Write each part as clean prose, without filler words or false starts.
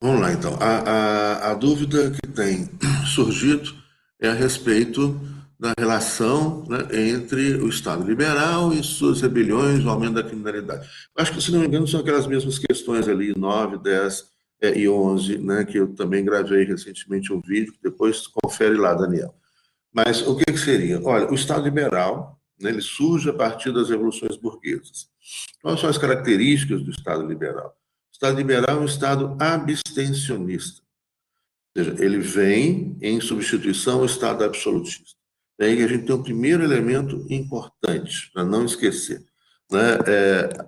Vamos lá, então. A dúvida que tem surgido é a respeito da relação, né, entre o Estado liberal e suas rebeliões, o aumento da criminalidade. Acho que, se não me engano, são aquelas mesmas questões ali, 9, 10 e 11, né, que eu também gravei recentemente um vídeo, que depois confere lá, Daniel. Mas o que que seria? Olha, o Estado liberal, né, ele surge a partir das revoluções burguesas. Quais são as características do Estado liberal? O Estado liberal é um Estado abstencionista, ou seja, ele vem em substituição ao Estado absolutista. Daí que a gente tem um primeiro elemento importante, para não esquecer. Né?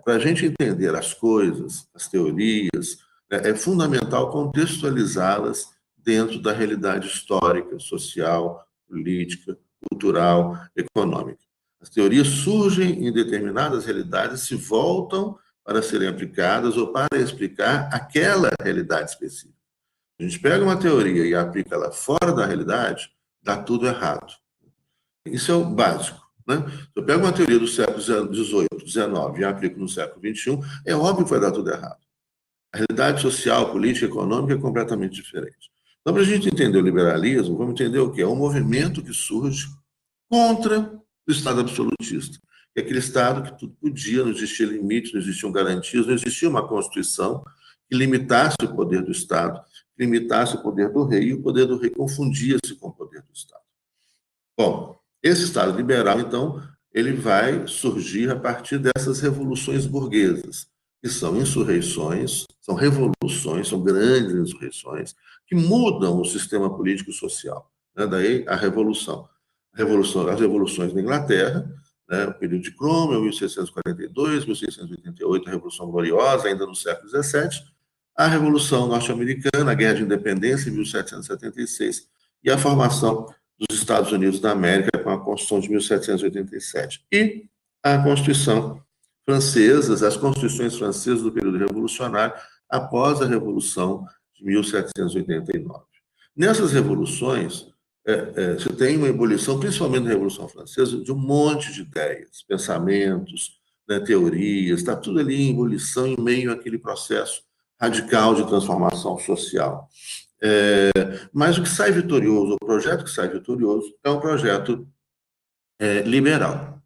Para a gente entender as coisas, as teorias, né, é fundamental contextualizá-las dentro da realidade histórica, social, política, cultural, econômica. As teorias surgem em determinadas realidades, se voltam para serem aplicadas ou para explicar aquela realidade específica. A gente pega uma teoria e aplica ela fora da realidade, dá tudo errado. Isso é o básico. Né? Se eu pego uma teoria do século XVIII, XIX e aplico no século XXI, é óbvio que vai dar tudo errado. A realidade social, política, econômica é completamente diferente. Então, para a gente entender o liberalismo, vamos entender o que é um movimento que surge contra o Estado absolutista. É aquele Estado que tudo podia, não existia limite, não existiam garantias, não existia uma Constituição que limitasse o poder do Estado, que limitasse o poder do rei, e o poder do rei confundia-se com o poder do Estado. Bom, esse Estado liberal, então, ele vai surgir a partir dessas revoluções burguesas, que são insurreições, são revoluções, são grandes insurreições, que mudam o sistema político-social. Né? Daí a Revolução. As revoluções na Inglaterra, né? O período de Cromwell, 1642, 1688, a Revolução Gloriosa, ainda no século XVII, a Revolução Norte-Americana, a Guerra de Independência, em 1776, e a formação dos Estados Unidos da América com a Constituição de 1787. E a Constituição francesa, as constituições francesas do período revolucionário, após a Revolução de 1789. Nessas revoluções, você tem uma ebulição, principalmente na Revolução Francesa, de um monte de ideias, pensamentos, né, teorias, está tudo ali em ebulição em meio àquele processo radical de transformação social. Mas o que sai vitorioso, o projeto que sai vitorioso, é um projeto liberal.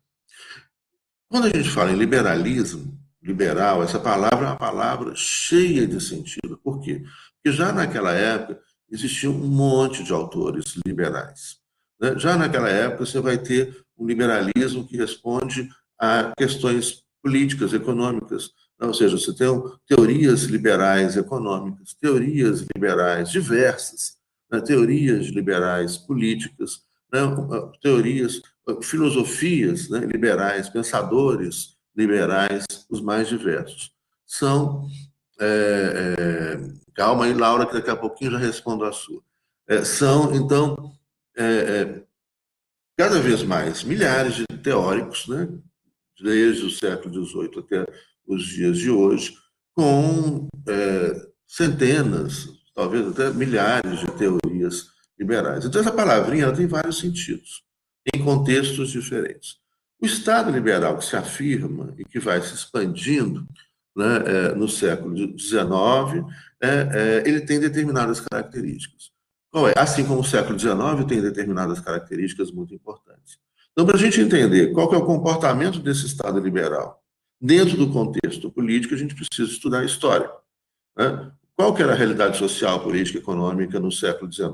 Quando a gente fala em liberalismo, liberal, essa palavra é uma palavra cheia de sentido. Por quê? Porque já naquela época existia um monte de autores liberais. Né? Já naquela época você vai ter um liberalismo que responde a questões políticas, econômicas. Ou seja, você tem teorias liberais econômicas, teorias liberais diversas, né? Teorias liberais políticas, né? Teorias, filosofias, né, liberais, pensadores liberais, os mais diversos. São. Calma aí, Laura, que daqui a pouquinho já respondo a sua. São, então, cada vez mais milhares de teóricos, né, desde o século XVIII até os dias de hoje, com centenas, talvez até milhares de teorias liberais. Então, essa palavrinha ela tem vários sentidos, em contextos diferentes. O Estado liberal que se afirma e que vai se expandindo, né, no século XIX, ele tem determinadas características. Assim como o século XIX tem determinadas características muito importantes. Então, para a gente entender qual que é o comportamento desse Estado liberal dentro do contexto político, a gente precisa estudar a história. Né? Qual que era a realidade social, política e econômica no século XIX?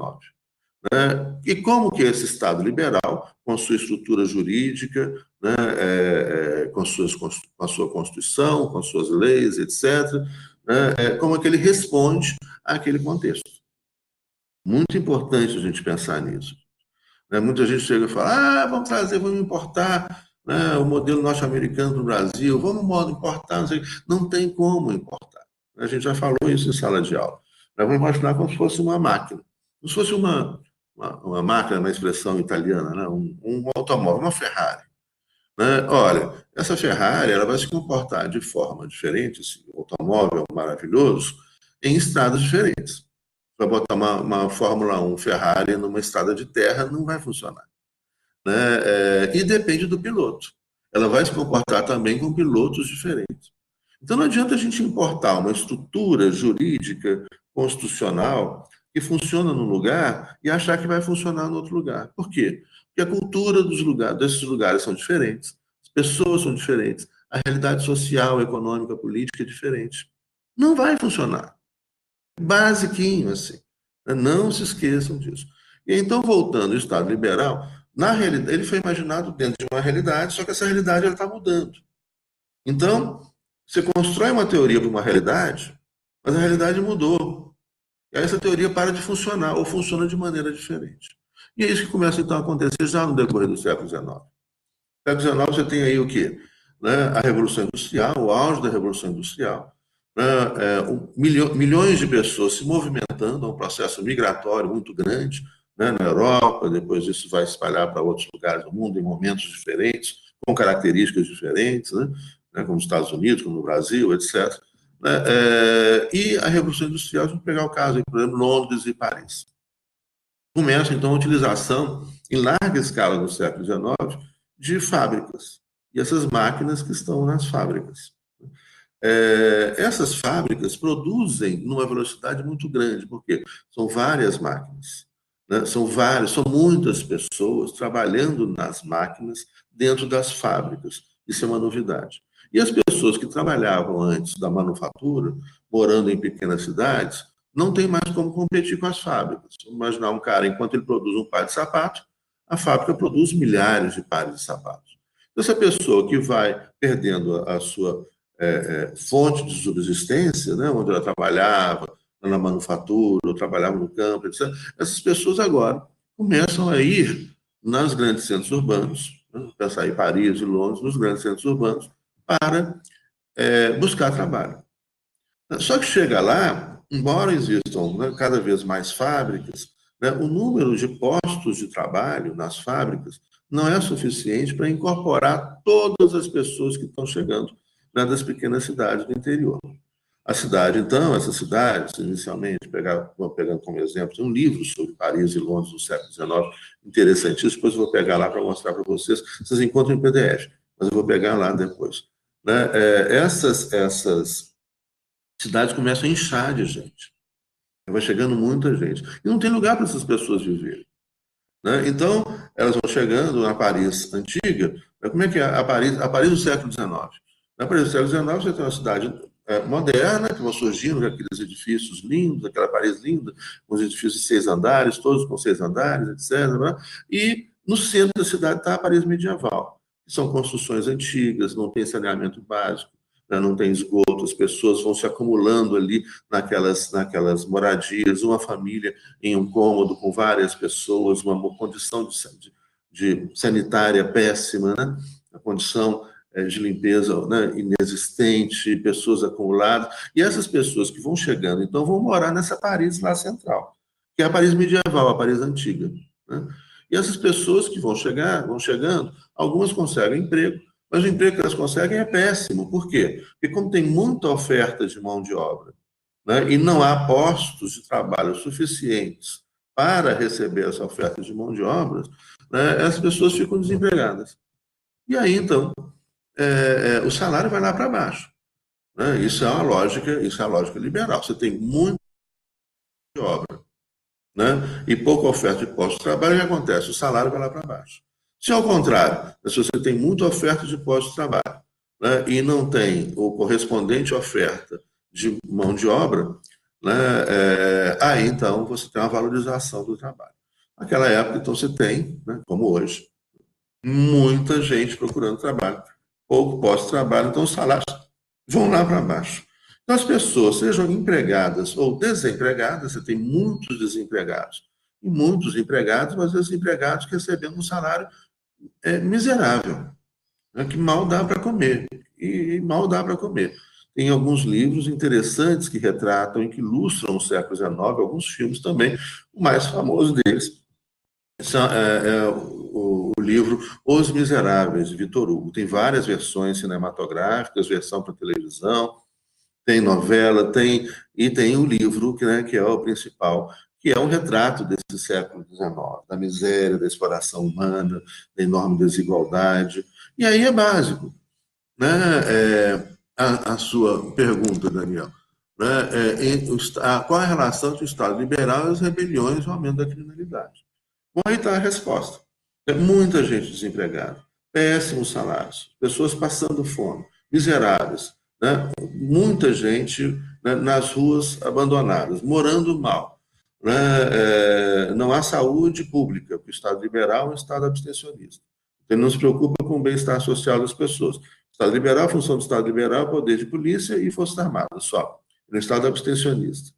Né? E como que esse Estado liberal, com a sua estrutura jurídica, né, com a sua Constituição, com as suas leis, etc., né, como é que ele responde àquele contexto? Muito importante a gente pensar nisso. Né? Muita gente chega e fala, vamos trazer, vamos importar, né, o modelo norte-americano para o Brasil, vamos importar, não sei. Não tem como importar. A gente já falou isso em sala de aula. Nós vamos imaginar como se fosse uma máquina. Como se fosse uma máquina, na expressão italiana, né? Um automóvel, uma Ferrari. Né? Olha, essa Ferrari ela vai se comportar de forma diferente, esse automóvel maravilhoso, em estradas diferentes. Para botar uma Fórmula 1 Ferrari numa estrada de terra, não vai funcionar. Né? E depende do piloto. Ela vai se comportar também com pilotos diferentes. Então não adianta a gente importar uma estrutura jurídica, constitucional que funciona num lugar e achar que vai funcionar em outro lugar. Por quê? Porque a cultura desses lugares são diferentes, as pessoas são diferentes, a realidade social, econômica, política é diferente. Não vai funcionar. Basiquinho, assim. Não se esqueçam disso. E então, voltando ao Estado liberal, na realidade, ele foi imaginado dentro de uma realidade, só que essa realidade está mudando. Então, você constrói uma teoria para uma realidade, mas a realidade mudou. E aí essa teoria para de funcionar, ou funciona de maneira diferente. E é isso que começa então a acontecer já no decorrer do século XIX. No século XIX você tem aí o quê? Né? A Revolução Industrial, o auge da Revolução Industrial, né? Milhões de pessoas se movimentando, é um processo migratório muito grande, né? Na Europa, depois isso vai espalhar para outros lugares do mundo em momentos diferentes, com características diferentes, né? Como os Estados Unidos, como no Brasil, etc. Né? E a Revolução Industrial, vamos pegar o caso, aí, por exemplo, Londres e Paris. Começa, então, a utilização em larga escala no século XIX de fábricas. E essas máquinas que estão nas fábricas. Essas fábricas produzem numa velocidade muito grande, porque são várias máquinas, né? São muitas pessoas trabalhando nas máquinas dentro das fábricas. Isso é uma novidade. E as pessoas que trabalhavam antes da manufatura, morando em pequenas cidades, não tem mais como competir com as fábricas. Vamos imaginar um cara, enquanto ele produz um par de sapatos, a fábrica produz milhares de pares de sapatos. Então, essa pessoa que vai perdendo a sua fonte de subsistência, né, onde ela trabalhava na manufatura, ou trabalhava no campo, etc. Essas pessoas agora começam a ir nos grandes centros urbanos, né, pensar em Paris e Londres, nos grandes centros urbanos, para buscar trabalho. Só que chega lá, embora existam, né, cada vez mais fábricas, né, o número de postos de trabalho nas fábricas não é suficiente para incorporar todas as pessoas que estão chegando, né, das pequenas cidades do interior. A cidade, então, essas cidades, inicialmente, pegando como exemplo, tem um livro sobre Paris e Londres no século XIX, interessantíssimo, depois eu vou pegar lá para mostrar para vocês, vocês encontram em PDF, mas eu vou pegar lá depois. Né? Essas cidades começam a inchar de gente. Vai chegando muita gente. E não tem lugar para essas pessoas viverem. Né? Então, elas vão chegando na Paris antiga. Como é que é a Paris do século XIX? Na Paris do século XIX, você tem uma cidade moderna, que vão surgindo aqueles edifícios lindos, aquela Paris linda, com os edifícios de 6 andares, todos com 6 andares, etc. Né? E no centro da cidade está a Paris medieval, que são construções antigas, não tem saneamento básico, né? Não tem esgoto, as pessoas vão se acumulando ali naquelas moradias, uma família em um cômodo com várias pessoas, uma condição de sanitária péssima, né? A condição de limpeza, né, inexistente, pessoas acumuladas. E essas pessoas que vão chegando, então, vão morar nessa Paris lá central, que é a Paris medieval, a Paris antiga. Né? E essas pessoas que vão chegando, algumas conseguem emprego, mas o emprego que elas conseguem é péssimo. Por quê? Porque como tem muita oferta de mão de obra, né, e não há postos de trabalho suficientes para receber essa oferta de mão de obra, né, as pessoas ficam desempregadas. E aí, então, o salário vai lá para baixo. Né? Isso é a lógica liberal. Você tem muita obra, né? E pouca oferta de postos de trabalho, o que acontece? O salário vai lá para baixo. Se ao contrário, se você tem muita oferta de postos de trabalho, né, e não tem o correspondente oferta de mão de obra, né, aí então você tem uma valorização do trabalho. Naquela época, então, você tem, né, como hoje, muita gente procurando trabalho, pouco pós-trabalho, então os salários vão lá para baixo. Então, as pessoas, sejam empregadas ou desempregadas, você tem muitos desempregados, e muitos empregados, mas desempregados que recebendo um salário miserável, né, que mal dá para comer, e mal dá para comer. Tem alguns livros interessantes que retratam e que ilustram o século XIX, alguns filmes também, o mais famoso deles o livro Os Miseráveis, de Victor Hugo. Tem várias versões cinematográficas, versão para televisão, tem novela, e tem o livro, né, que é o principal, que é um retrato desse século XIX, da miséria, da exploração humana, da enorme desigualdade. E aí é básico. Né? A sua pergunta, Daniel. né, qual a relação entre o Estado liberal e as rebeliões e o aumento da criminalidade. Bom, aí está a resposta. Muita gente desempregada, péssimos salários, pessoas passando fome, miseráveis, né? Muita gente, né, nas ruas abandonadas, morando mal. Né? Não há saúde pública, porque o Estado liberal é um Estado abstencionista. Ele não se preocupa com o bem-estar social das pessoas. O Estado liberal, a função do Estado liberal é poder de polícia e forças armadas, só. Ele é um Estado abstencionista.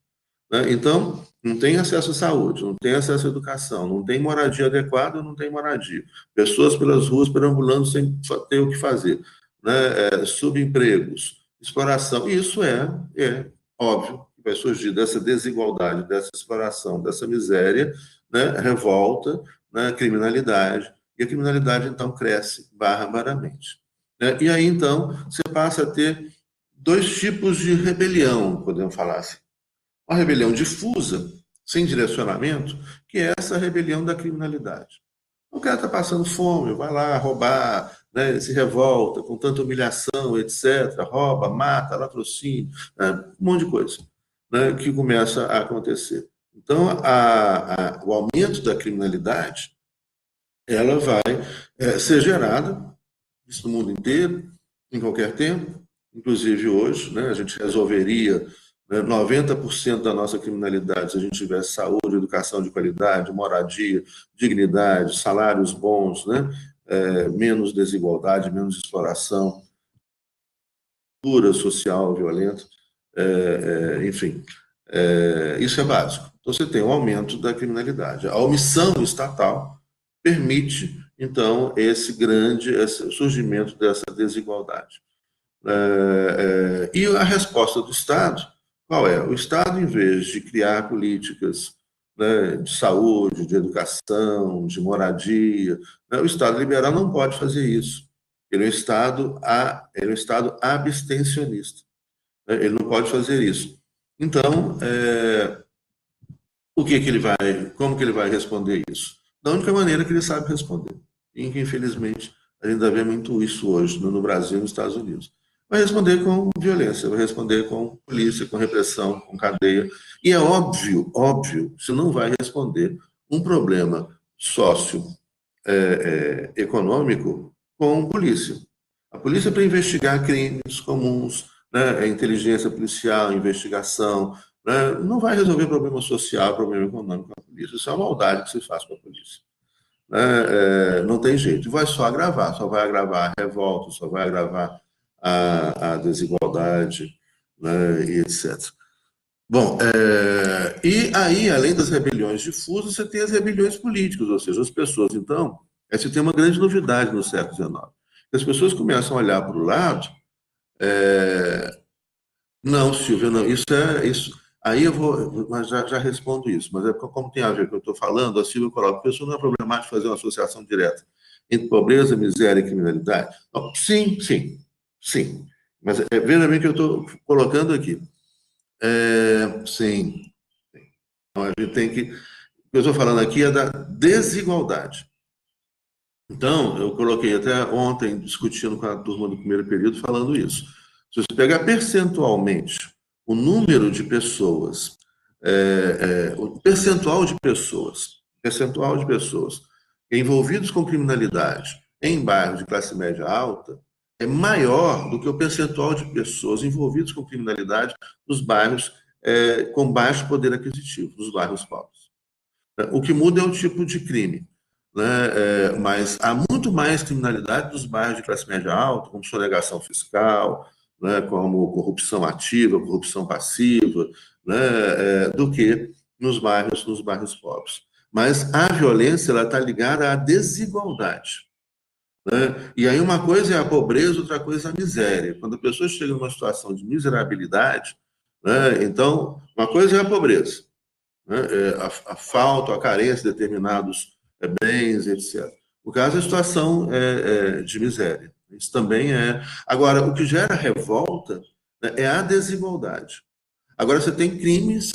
Né? Então, não tem acesso à saúde, não tem acesso à educação, não tem moradia adequada, não tem moradia. Pessoas pelas ruas perambulando sem ter o que fazer. Né? Subempregos, exploração. E isso é óbvio que vai surgir dessa desigualdade, dessa exploração, dessa miséria, né? Revolta, né? Criminalidade. E a criminalidade, então, cresce barbaramente. Né? E aí, então, você passa a ter dois tipos de rebelião, podemos falar assim. Uma rebelião difusa, sem direcionamento, que é essa rebelião da criminalidade. O cara está passando fome, vai lá roubar, né, se revolta com tanta humilhação, etc., rouba, mata, latrocínio, né, um monte de coisa, né, que começa a acontecer. Então, o aumento da criminalidade, ela vai ser gerada, isso no mundo inteiro, em qualquer tempo, inclusive hoje, né, a gente resolveria 90% da nossa criminalidade, se a gente tivesse saúde, educação de qualidade, moradia, dignidade, salários bons, né? Menos desigualdade, menos exploração, cultura social violenta, enfim, isso é básico. Então, você tem um aumento da criminalidade. A omissão estatal permite, então, esse surgimento dessa desigualdade. E a resposta do Estado, qual é? O Estado, em vez de criar políticas, né, de saúde, de educação, de moradia, né, o Estado liberal não pode fazer isso. Ele é um Estado abstencionista. Né, ele não pode fazer isso. Então, como que ele vai responder isso? Da única maneira que ele sabe responder. E que, infelizmente, a gente ainda vê muito isso hoje no Brasil e nos Estados Unidos. Vai responder com violência, vai responder com polícia, com repressão, com cadeia. E é óbvio, se não vai responder um problema socioeconômico com polícia. A polícia é para investigar crimes comuns, né? A inteligência policial, investigação, né? Não vai resolver problema social, problema econômico com a polícia. Isso é uma maldade que se faz com a polícia. Não tem jeito. Vai só vai agravar a revolta, só vai agravar a desigualdade, né, e etc. Bom, e aí, além das rebeliões difusas, você tem as rebeliões políticas, ou seja, as pessoas, então, essa tem uma grande novidade no século XIX. As pessoas começam a olhar para o lado, não, Silvia, não, isso. Aí eu vou, mas já respondo isso, mas é como tem a ver com o que eu estou falando, a Silvia coloca, a pessoa não é problemático fazer uma associação direta entre pobreza, miséria e criminalidade? Não, sim. Mas veja bem o que eu estou colocando aqui. Sim. Então, a gente tem que. O que eu estou falando aqui é da desigualdade. Então, eu coloquei até ontem, discutindo com a turma do primeiro período, falando isso. Se você pegar percentualmente o número de pessoas, o percentual de pessoas envolvidos com criminalidade em bairros de classe média alta é maior do que o percentual de pessoas envolvidas com criminalidade nos bairros com baixo poder aquisitivo, nos bairros pobres. O que muda é o tipo de crime, né? Mas há muito mais criminalidade nos bairros de classe média alta, como sonegação fiscal, né? Como corrupção ativa, corrupção passiva, né? Do que nos bairros pobres. Mas a violência ela está ligada à desigualdade. Né? E aí uma coisa é a pobreza, outra coisa é a miséria. Quando a pessoa chega numa situação de miserabilidade, né? Então, uma coisa é a pobreza, né? A falta, a carência de determinados bens, etc. No caso, a situação de miséria. Isso também é. Agora, o que gera revolta, né, é a desigualdade. Agora, você tem crimes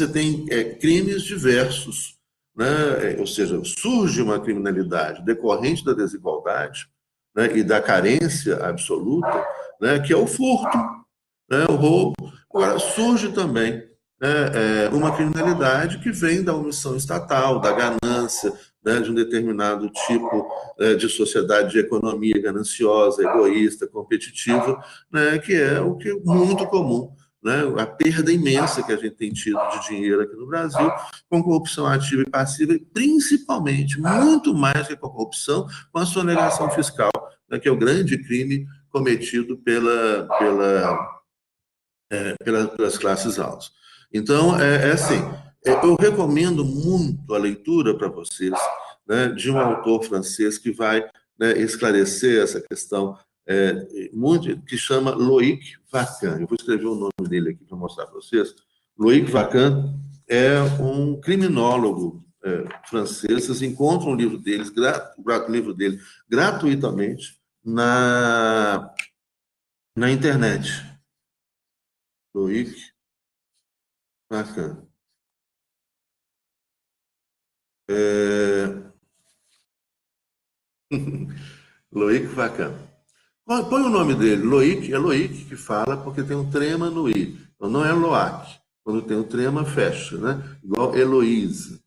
diversos, né? Ou seja, surge uma criminalidade decorrente da desigualdade, né, e da carência absoluta, né, que é o furto. né, o roubo. Agora, surge também uma criminalidade que vem da omissão estatal, da ganância, né, de um determinado tipo de sociedade de economia gananciosa, egoísta, competitiva, né, que é o que é muito comum, né, a perda imensa que a gente tem tido de dinheiro aqui no Brasil, com corrupção ativa e passiva, e principalmente, muito mais que com a corrupção, com a sonegação fiscal, né, que é o grande crime cometido pelas classes altas. Então, assim, eu recomendo muito a leitura para vocês, né, de um autor francês que vai, né, esclarecer essa questão muito, que chama Loïc Vacan. Eu vou escrever o nome dele aqui para mostrar para vocês. Loïc Vacan é um criminólogo francês. Vocês encontram o livro dele gratuitamente na internet. Loïc Vacan. Loïc Vacan. Põe o nome dele, Loïc, é Loïc que fala porque tem um trema no I. Então não é Loac. Quando tem um trema, fecha, né? Igual Heloíse,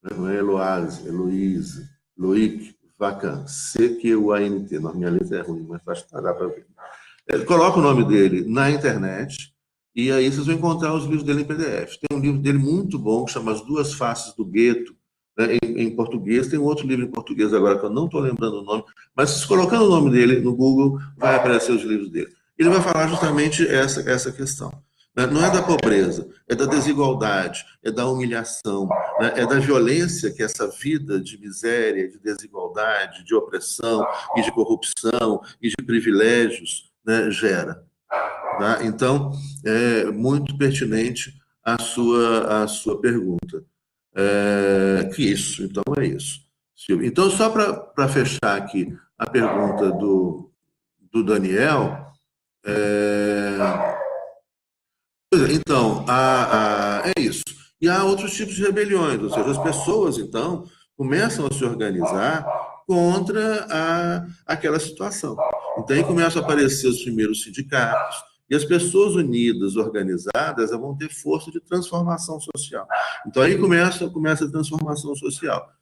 né? Não é Eloise, Heloíse. Loïc Vacan, C-Q-U-A-N-T. Não, minha letra é ruim, mas dá para ver. Coloca o nome dele na internet e aí vocês vão encontrar os livros dele em PDF. Tem um livro dele muito bom que chama As Duas Faces do Gueto, né, em português. Tem um outro livro em português agora que eu não estou lembrando o nome, mas se colocando o nome dele no Google, vai aparecer os livros dele. Ele vai falar justamente essa questão. Né? Não é da pobreza, é da desigualdade, é da humilhação, né? É da violência que essa vida de miséria, de desigualdade, de opressão e de corrupção e de privilégios, né, gera. Tá? Então, é muito pertinente a sua pergunta. Que isso, então é isso. Silvio. Então, só para fechar aqui a pergunta do Daniel, então, é isso. E há outros tipos de rebeliões, ou seja, as pessoas, então, começam a se organizar contra aquela situação. Então, aí começam a aparecer os primeiros sindicatos, e as pessoas unidas, organizadas, vão ter força de transformação social. Então, aí começa a transformação social.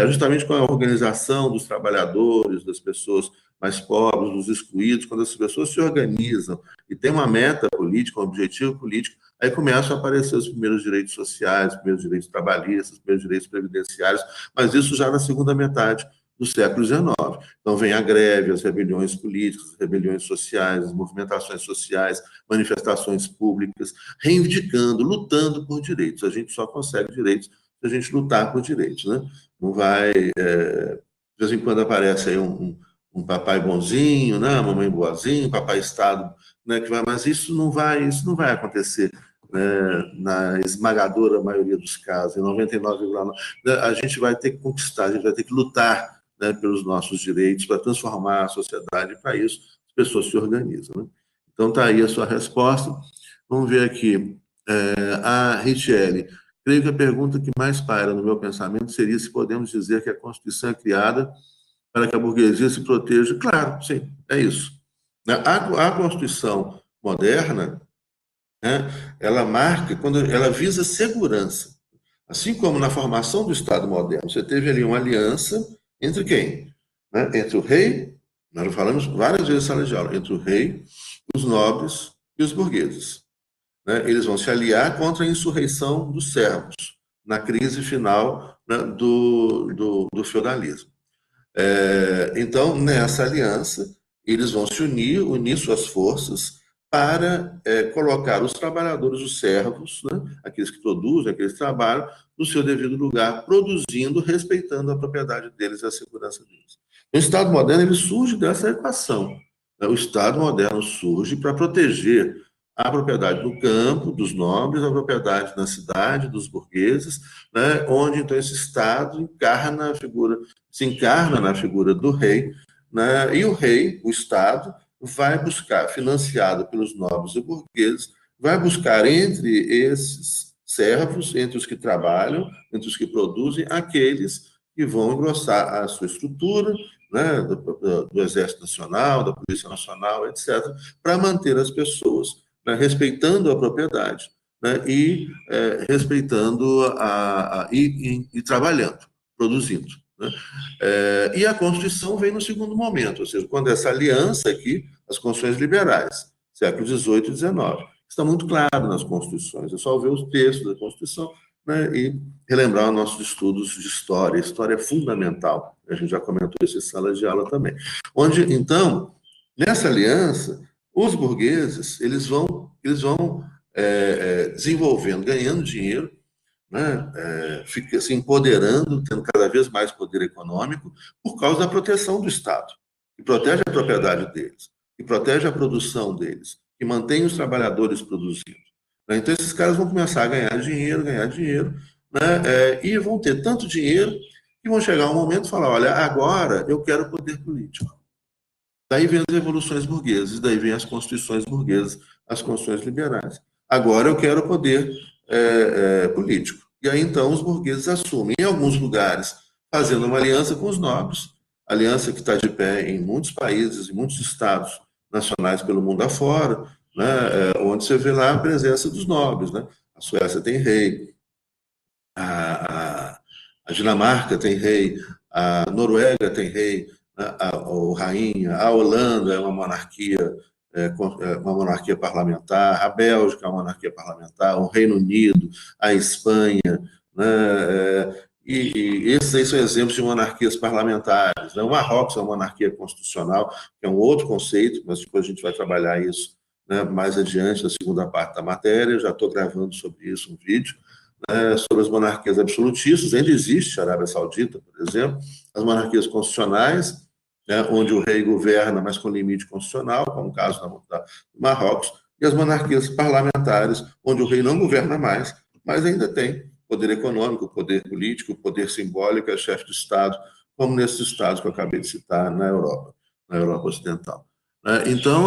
Justamente com a organização dos trabalhadores, das pessoas mais pobres, dos excluídos, quando as pessoas se organizam e têm uma meta política, um objetivo político, aí começam a aparecer os primeiros direitos sociais, os primeiros direitos trabalhistas, os primeiros direitos previdenciários, mas isso já na segunda metade do século XIX. Então vem a greve, as rebeliões políticas, as rebeliões sociais, as movimentações sociais, manifestações públicas, reivindicando, lutando por direitos. A gente só consegue direitos se a gente lutar por direitos, né? Não vai... de vez em quando aparece aí um papai bonzinho, né? Mamãe boazinha, papai Estado, né? Que vai, mas isso não vai acontecer, né? Na esmagadora maioria dos casos, em 99,9%. A gente vai ter que conquistar, a gente vai ter que lutar, né, pelos nossos direitos, para transformar a sociedade, e para isso as pessoas se organizam. Né? Então está aí a sua resposta. Vamos ver aqui. A Richelle. Creio que a pergunta que mais paira no meu pensamento seria se podemos dizer que a Constituição é criada para que a burguesia se proteja. Claro, sim, é isso. A Constituição moderna, né, ela marca, quando ela visa segurança. Assim como na formação do Estado moderno, você teve ali uma aliança entre quem? Né? Entre o rei, nós falamos várias vezes em sala de aula, entre o rei, os nobres e os burgueses. Né? Eles vão se aliar contra a insurreição dos servos, na crise final, né, do feudalismo. Então, nessa aliança, eles vão se unir suas forças para colocar os trabalhadores, os servos, né, aqueles que produzem, aqueles que trabalham, no seu devido lugar, produzindo, respeitando a propriedade deles e a segurança deles. O Estado moderno ele surge dessa equação. Né? O Estado moderno surge para proteger a propriedade do campo, dos nobres, a propriedade na cidade, dos burgueses, né, onde então esse Estado se encarna na figura do rei, né, e o rei, o Estado, vai buscar, financiado pelos nobres e burgueses, vai buscar entre esses servos, entre os que trabalham, entre os que produzem, aqueles que vão engrossar a sua estrutura, né, do Exército Nacional, da Polícia Nacional, etc., para manter as pessoas, né, respeitando a propriedade, né, e respeitando e trabalhando, produzindo. Né? E a Constituição vem no segundo momento, ou seja, quando essa aliança aqui, as constituições liberais, século XVIII e XIX, está muito claro nas Constituições, é só ver os textos da Constituição, né, e relembrar os nossos estudos de história. A história é fundamental, a gente já comentou isso em sala de aula também. Onde, então, nessa aliança, os burgueses eles vão desenvolvendo, ganhando dinheiro, né, fica se empoderando, tendo cada vez mais poder econômico, por causa da proteção do Estado, que protege a propriedade deles, que protege a produção deles, que mantém os trabalhadores produzindo. Né? Então, esses caras vão começar a ganhar dinheiro, né, e vão ter tanto dinheiro que vão chegar um momento e falar, olha, agora eu quero poder político. Daí vem as revoluções burguesas, daí vem as constituições burguesas, as constituições liberais. Agora eu quero poder político. E aí, então, os burgueses assumem, em alguns lugares, fazendo uma aliança com os nobres, aliança que está de pé em muitos países, em muitos estados nacionais pelo mundo afora, né, onde você vê lá a presença dos nobres. Né? A Suécia tem rei, a Dinamarca tem rei, a Noruega tem rei, ou rainha, a Holanda é uma monarquia parlamentar, a Bélgica é uma monarquia parlamentar, o Reino Unido, a Espanha, né? E esses aí são exemplos de monarquias parlamentares. Né? O Marrocos é uma monarquia constitucional, que é um outro conceito, mas depois a gente vai trabalhar isso, né, mais adiante, na segunda parte da matéria. Eu já estou gravando sobre isso um vídeo, sobre as monarquias absolutistas. Ainda existe a Arábia Saudita, por exemplo, as monarquias constitucionais, né, onde o rei governa, mas com limite constitucional, como o caso do Marrocos, e as monarquias parlamentares, onde o rei não governa mais, mas ainda tem poder econômico, poder político, poder simbólico, é chefe de Estado, como nesses estados que eu acabei de citar na Europa Ocidental. Então,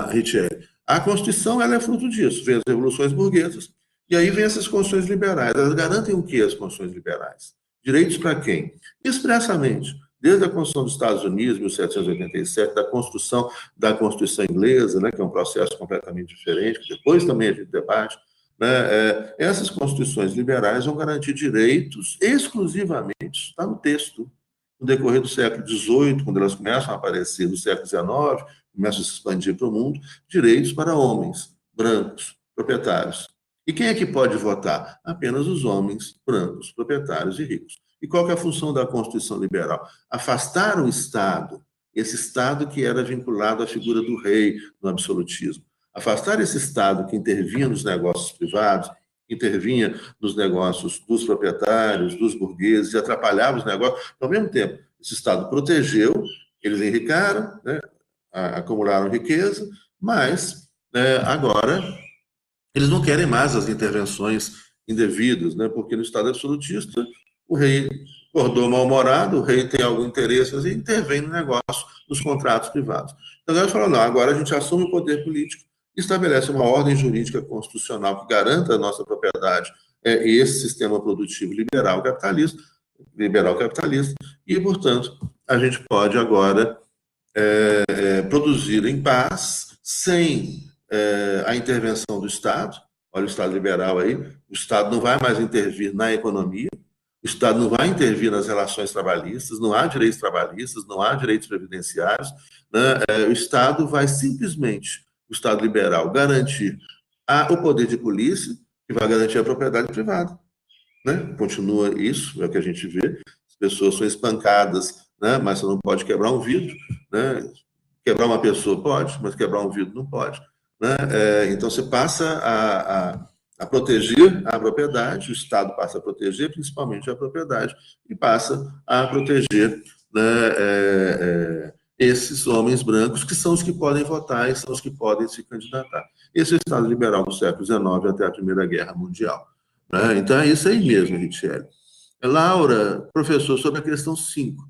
Richelle, a Constituição ela é fruto disso, vem as revoluções burguesas, e aí vem essas constituições liberais. Elas garantem o que, as constituições liberais? Direitos para quem? Expressamente, desde a Constituição dos Estados Unidos, 1787, da construção da Constituição inglesa, né, que é um processo completamente diferente, que depois também a gente debate, né, essas constituições liberais vão garantir direitos exclusivamente, está no texto, no decorrer do século XVIII, quando elas começam a aparecer, do século XIX, começam a se expandir para o mundo, direitos para homens, brancos, proprietários. E quem é que pode votar? Apenas os homens brancos, proprietários e ricos. E qual que é a função da Constituição Liberal? Afastar o Estado, esse Estado que era vinculado à figura do rei no absolutismo. Afastar esse Estado que intervinha nos negócios privados, que intervinha nos negócios dos proprietários, dos burgueses, e atrapalhava os negócios. Ao mesmo tempo, esse Estado protegeu, eles enricaram, né, acumularam riqueza, mas agora eles não querem mais as intervenções indevidas, né? Porque no Estado absolutista, o rei acordou mal-humorado, o rei tem algum interesse e intervém no negócio, nos contratos privados. Então, eles falam, não, agora a gente assume o poder político e estabelece uma ordem jurídica constitucional que garanta a nossa propriedade e esse sistema produtivo liberal-capitalista, e, portanto, a gente pode agora produzir em paz, sem a intervenção do Estado. Olha o Estado liberal aí, o Estado não vai mais intervir na economia, o Estado não vai intervir nas relações trabalhistas, não há direitos trabalhistas, não há direitos previdenciários, né? O Estado vai simplesmente, o Estado liberal, garantir o poder de polícia, que vai garantir a propriedade privada. Né? Continua isso, é o que a gente vê, as pessoas são espancadas, né? Mas você não pode quebrar um vidro, né? Quebrar uma pessoa pode, mas quebrar um vidro não pode. Né? Então, você passa a proteger a propriedade, o Estado passa a proteger principalmente a propriedade e passa a proteger, né, esses homens brancos, que são os que podem votar e são os que podem se candidatar. Esse é o Estado liberal do século XIX até a Primeira Guerra Mundial. Né? Então, é isso aí mesmo, Richelle. Laura, professor, sobre a questão 5.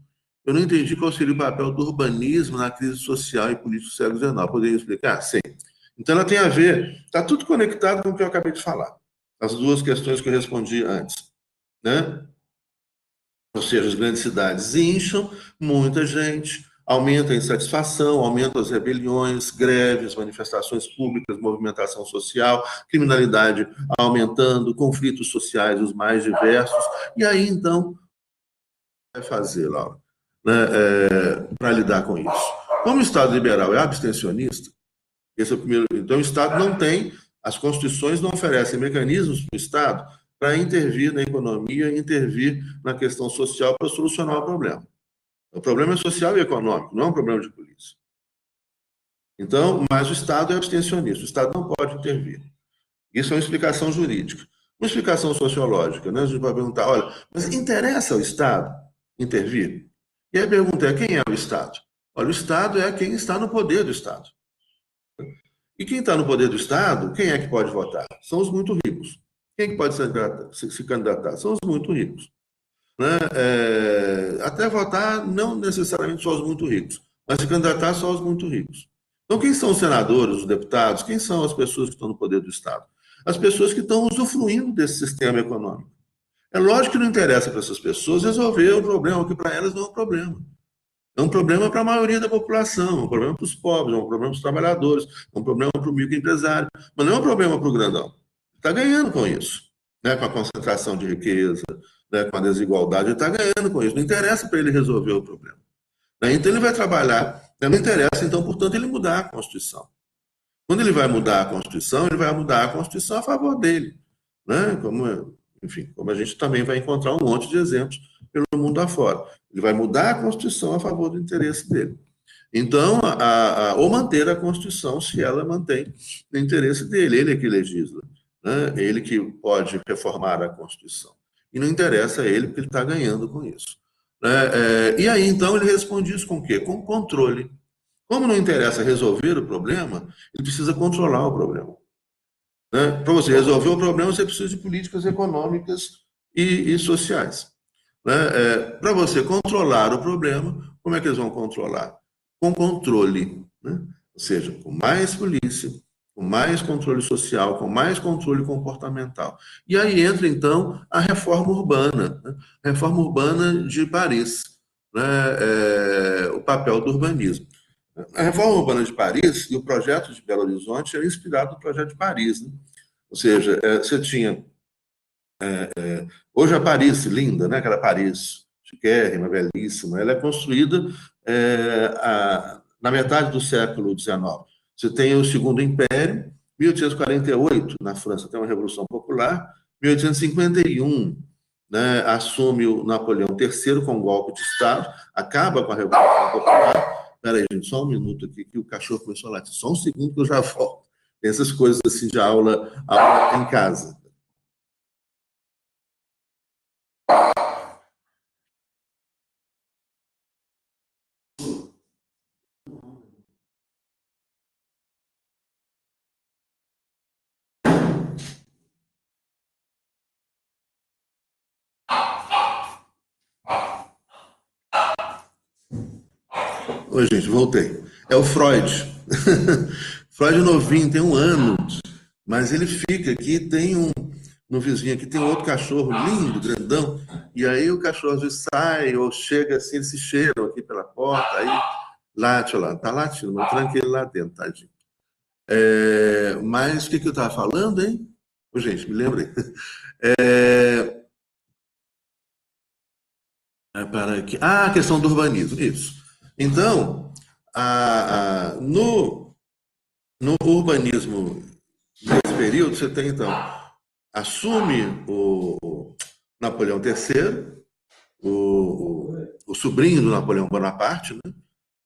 Eu não entendi qual seria o papel do urbanismo na crise social e política do século XIX. Poderia explicar? Sim. Então, ela tem a ver, está tudo conectado com o que eu acabei de falar. As duas questões que eu respondi antes. Né? Ou seja, as grandes cidades incham, muita gente, Aumenta a insatisfação, aumenta as rebeliões, greves, manifestações públicas, movimentação social, criminalidade aumentando, conflitos sociais os mais diversos. E aí, então, vai fazer, Laura, né, para lidar com isso? Como o Estado liberal é abstencionista, esse é o primeiro. Então, o Estado não tem, as constituições não oferecem mecanismos para o Estado para intervir na economia, intervir na questão social para solucionar o problema. O problema é social e econômico, não é um problema de polícia. Então, mas o Estado é abstencionista, o Estado não pode intervir. Isso é uma explicação jurídica. Uma explicação sociológica, né? A gente vai perguntar, olha, mas interessa ao Estado intervir? E a pergunta é, quem é o Estado? Olha, o Estado é quem está no poder do Estado. E quem está no poder do Estado, quem é que pode votar? São os muito ricos. Quem é que pode se candidatar? São os muito ricos. Né? Até votar, não necessariamente só os muito ricos, mas se candidatar só os muito ricos. Então, quem são os senadores, os deputados? Quem são as pessoas que estão no poder do Estado? As pessoas que estão usufruindo desse sistema econômico. É lógico que não interessa para essas pessoas resolver o problema, que para elas não é um problema. É um problema para a maioria da população, é um problema para os pobres, é um problema para os trabalhadores, é um problema para o microempresário, mas não é um problema para o grandão. Está ganhando com isso, né? Com a concentração de riqueza, né? Com a desigualdade, ele está ganhando com isso. Não interessa para ele resolver o problema. Né? Então ele vai trabalhar, né? Não interessa, então, portanto, ele mudar a Constituição. Quando ele vai mudar a Constituição, ele vai mudar a Constituição a favor dele. Né? Enfim, como a gente também vai encontrar um monte de exemplos pelo mundo afora. Ele vai mudar a Constituição a favor do interesse dele. Então, ou manter a Constituição se ela mantém o interesse dele. Ele é que legisla. Né? Ele que pode reformar a Constituição. E não interessa a ele, porque ele está ganhando com isso. E aí, então, ele responde isso com o quê? Com controle. Como não interessa resolver o problema, ele precisa controlar o problema. Né? Para você resolver o problema, você precisa de políticas econômicas e sociais. Né? Para você controlar o problema, como é que eles vão controlar? Com controle. Né? Ou seja, com mais polícia, com mais controle social, com mais controle comportamental. E aí entra, então, a reforma urbana, né? A reforma urbana de Paris, né? O papel do urbanismo. A reforma urbana de Paris e o projeto de Belo Horizonte era inspirado no projeto de Paris. Né? Ou seja, você tinha... hoje a Paris, linda, né? Aquela Paris chiquérrima, belíssima, ela é construída na metade do século XIX. Você tem o Segundo Império, 1848, na França, tem uma Revolução Popular, 1851, né, assume o Napoleão III com um golpe de Estado, acaba com a Revolução Popular. Espera aí, gente, só um minuto aqui, que o cachorro começou a latir. Só um segundo que eu já volto. Tem essas coisas assim de aula em casa. Oi, gente, voltei. É o Freud. Freud é novinho, tem 1 ano, mas ele fica aqui, no vizinho aqui, tem outro cachorro lindo, grandão, e aí o cachorro às vezes sai ou chega assim, eles se cheiram aqui pela porta, aí late lá, tá latindo, mas tranquei ele lá dentro, tadinho. Mas o que eu estava falando, hein? Ô, gente, me lembrei. Para aqui. A questão do urbanismo, isso. Então, no urbanismo nesse período, você tem, então, assume o Napoleão III, o sobrinho do Napoleão Bonaparte, né?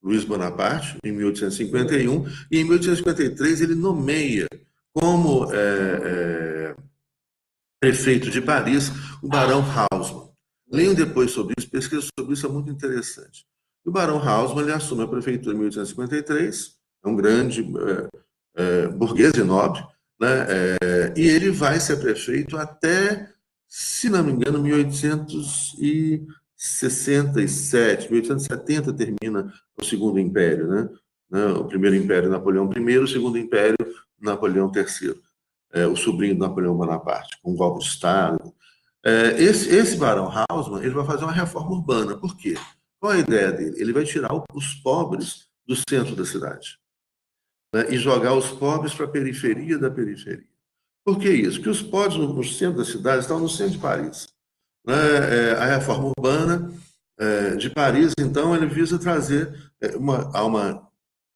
Luiz Bonaparte, em 1851, e em 1853 ele nomeia como prefeito de Paris o Barão Haussmann. Leiam depois sobre isso, pesquisa sobre isso, é muito interessante. O Barão Haussmann ele assume a prefeitura em 1853, é um grande burguês e nobre, né? E ele vai ser prefeito até, se não me engano, 1867, 1870 termina o Segundo Império, né? O primeiro Império, Napoleão I, o Segundo Império, Napoleão III, o sobrinho do Napoleão Bonaparte, com um golpe de Estado. Esse Barão Haussmann ele vai fazer uma reforma urbana. Por quê? Qual a ideia dele? Ele vai tirar os pobres do centro da cidade, né, e jogar os pobres para a periferia da periferia. Por que isso? Porque os pobres no centro da cidade estão no centro de Paris, né? A reforma urbana de Paris, então, ele visa trazer uma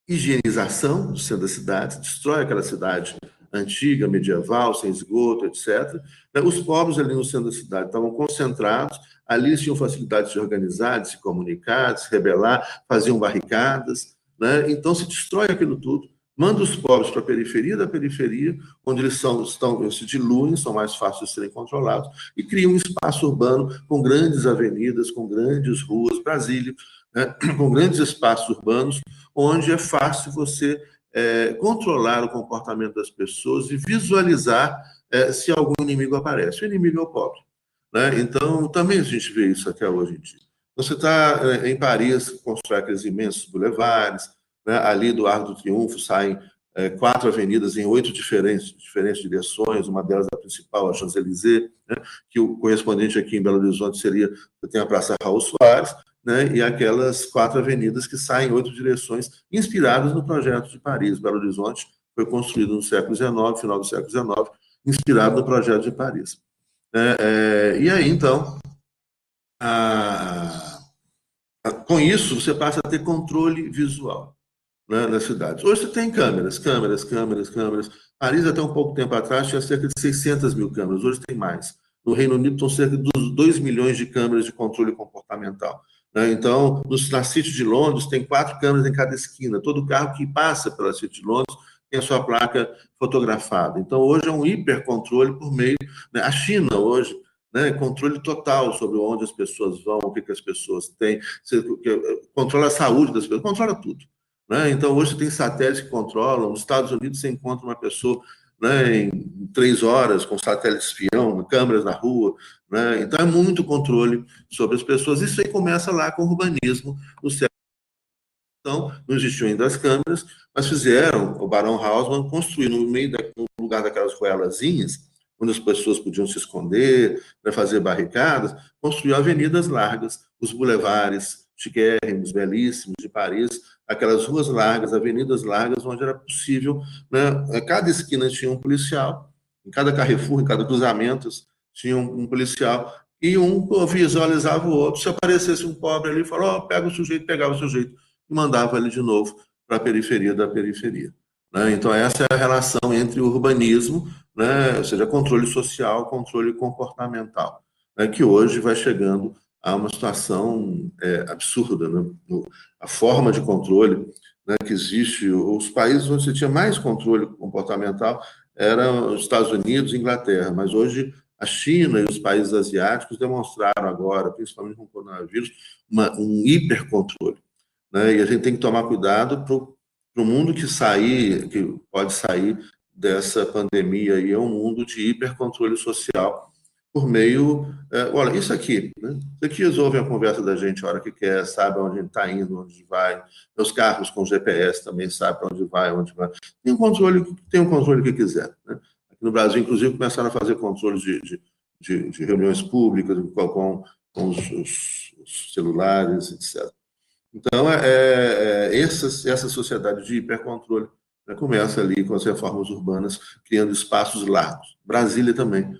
higienização do centro da cidade, destrói aquela cidade antiga, medieval, sem esgoto, etc. Os pobres ali no centro da cidade estavam concentrados, ali eles tinham facilidade de se organizar, de se comunicar, de se rebelar, faziam barricadas, né? Então se destrói aquilo tudo, manda os pobres para a periferia da periferia, onde eles se diluem, são mais fáceis de serem controlados, e cria um espaço urbano com grandes avenidas, com grandes ruas, Brasília, né? Com grandes espaços urbanos, onde é fácil você controlar o comportamento das pessoas e visualizar se algum inimigo aparece. O inimigo é o pobre, né? Então, também a gente vê isso até hoje em dia. Você está em Paris, constrói aqueles imensos bulevares, né? Ali do Arco do Triunfo saem 4 avenidas em 8 diferentes direções, uma delas a principal, a Champs-Élysées, né? Que o correspondente aqui em Belo Horizonte seria, você tem a Praça Raul Soares, né, e aquelas 4 avenidas que saem em 8 direções, inspiradas no projeto de Paris. Belo Horizonte foi construído no século XIX, final do século XIX, inspirado no projeto de Paris. E aí, então, com isso, você passa a ter controle visual, né, das cidades. Hoje você tem câmeras. Paris, até um pouco tempo atrás, tinha cerca de 600 mil câmeras, hoje tem mais. No Reino Unido, estão cerca de 2 milhões de câmeras de controle comportamental, né? Então, na City de Londres, tem 4 câmeras em cada esquina. Todo carro que passa pela City de Londres tem a sua placa fotografada. Então, hoje é um hipercontrole por meio, né? A China, hoje, né, controle total sobre onde as pessoas vão, o que, que as pessoas têm, controla a saúde das pessoas, controla tudo, né? Então, hoje você tem satélites que controlam. Nos Estados Unidos, você encontra uma pessoa, né, em 3 horas com satélite espião, câmeras na rua, né? Então, é muito controle sobre as pessoas. Isso aí começa lá com o urbanismo no século. Então, não existiam ainda as câmeras, mas fizeram, o Barão Haussmann construir no lugar daquelas ruelazinhas, onde as pessoas podiam se esconder, né, fazer barricadas, construiu avenidas largas, os bulevares chiquérrimos, belíssimos de Paris, aquelas ruas largas, avenidas largas, onde era possível, né, cada esquina tinha um policial, em cada Carrefour, em cada cruzamento, tinha um policial, e um visualizava o outro. Se aparecesse um pobre ali, falou, oh, pega o sujeito, pegava o sujeito e mandava ele de novo para a periferia da periferia, né? Então, essa é a relação entre o urbanismo, né, ou seja, controle social, controle comportamental, né, que hoje vai chegando a uma situação absurda, né? A forma de controle, né, que existe, os países onde você tinha mais controle comportamental eram os Estados Unidos e Inglaterra, mas hoje a China e os países asiáticos demonstraram agora, principalmente com o coronavírus, um hipercontrole, né? E a gente tem que tomar cuidado para o mundo que pode sair dessa pandemia e é um mundo de hipercontrole social por meio. Olha, isso aqui, né? Isso aqui eles ouvem a conversa da gente a hora que quer, sabe onde está indo, onde vai. Os carros com GPS também sabem para onde vai, onde vai. Tem um controle que quiser, né? Aqui no Brasil, inclusive, começaram a fazer controles de reuniões públicas com os celulares, etc. Então, essa sociedade de hipercontrole, né, começa ali com as reformas urbanas, criando espaços largos. Brasília também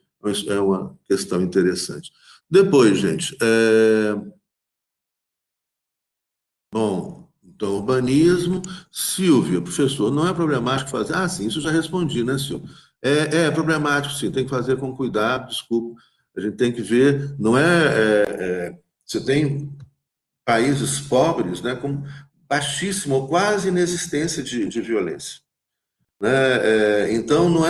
é uma questão interessante. Depois, gente, bom, então, urbanismo. Silvia, professor, não é problemático fazer. Ah, sim, isso eu já respondi, né, Silvia? É problemático, sim, tem que fazer com cuidado, desculpa. A gente tem que ver, não você tem países pobres, né, com baixíssima ou quase inexistência de violência, né? Então não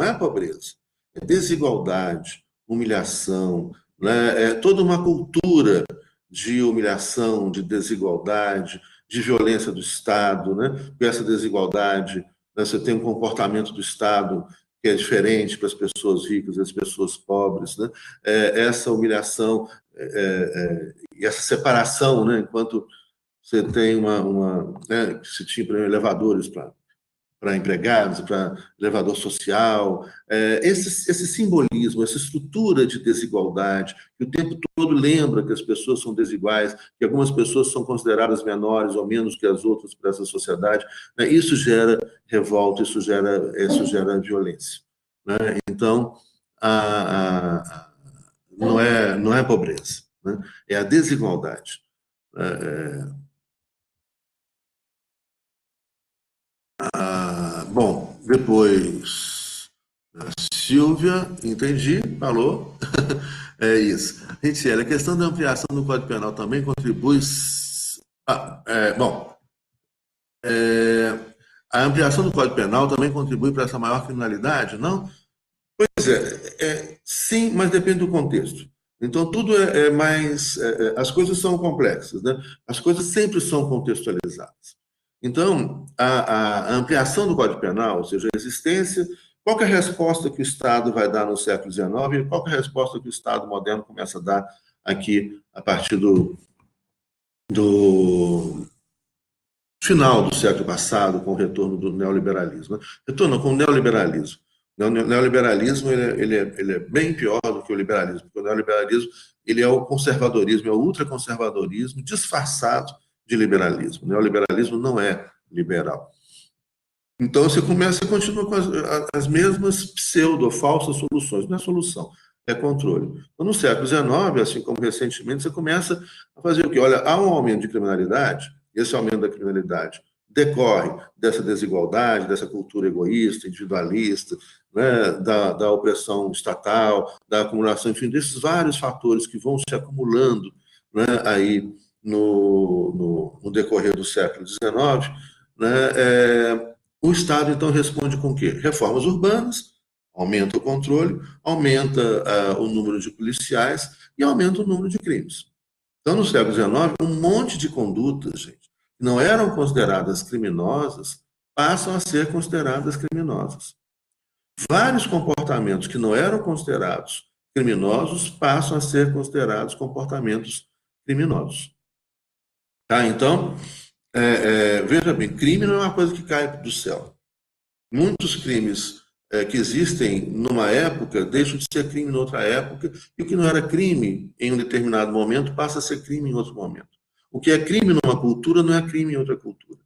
é pobreza, é desigualdade, humilhação, né? É toda uma cultura de humilhação, de desigualdade, de violência do Estado, né? Com essa desigualdade, né, você tem um comportamento do Estado que é diferente para as pessoas ricas e as pessoas pobres, né? Essa humilhação e essa separação, né? Enquanto você tem né, se tinha, por exemplo, elevadores para para empregados, para elevador social, esse simbolismo, essa estrutura de desigualdade, que o tempo todo lembra que as pessoas são desiguais, que algumas pessoas são consideradas menores ou menos que as outras para essa sociedade, né? Isso gera revolta, isso gera violência, né? Então, não é pobreza, né? É a desigualdade. Bom, depois, Silvia, entendi, falou. É isso. Ritiele, a questão da ampliação do Código Penal também contribui. Bom, a ampliação do Código Penal também contribui para essa maior criminalidade, não? Pois sim, mas depende do contexto. Então, tudo é mais. As coisas são complexas, né? As coisas sempre são contextualizadas. Então, a ampliação do Código Penal, ou seja, a existência, qual que é a resposta que o Estado vai dar no século XIX e qual que é a resposta que o Estado moderno começa a dar aqui a partir do final do século passado, com o retorno do neoliberalismo, né? Retorno com o neoliberalismo. O neoliberalismo ele é bem pior do que o liberalismo, porque o neoliberalismo ele é o conservadorismo, é o ultraconservadorismo disfarçado de liberalismo. O neoliberalismo não é liberal. Então você continua com as mesmas pseudo, falsas soluções. Não é solução, é controle. Então, no século XIX, assim como recentemente, você começa a fazer o quê? Olha, há um aumento de criminalidade, esse aumento da criminalidade decorre dessa desigualdade, dessa cultura egoísta, individualista, né, da opressão estatal, da acumulação, enfim, desses vários fatores que vão se acumulando, né, aí no decorrer do século XIX, né, o Estado, então, responde com o quê? Reformas urbanas, aumenta o controle, aumenta o número de policiais e aumenta o número de crimes. Então, no século XIX, um monte de condutas, gente, que não eram consideradas criminosas, passam a ser consideradas criminosas. Vários comportamentos que não eram considerados criminosos passam a ser considerados comportamentos criminosos. Tá? Então, veja bem, crime não é uma coisa que cai do céu. Muitos crimes que existem numa época deixam de ser crime em outra época, e o que não era crime em um determinado momento passa a ser crime em outro momento. O que é crime numa cultura não é crime em outra cultura.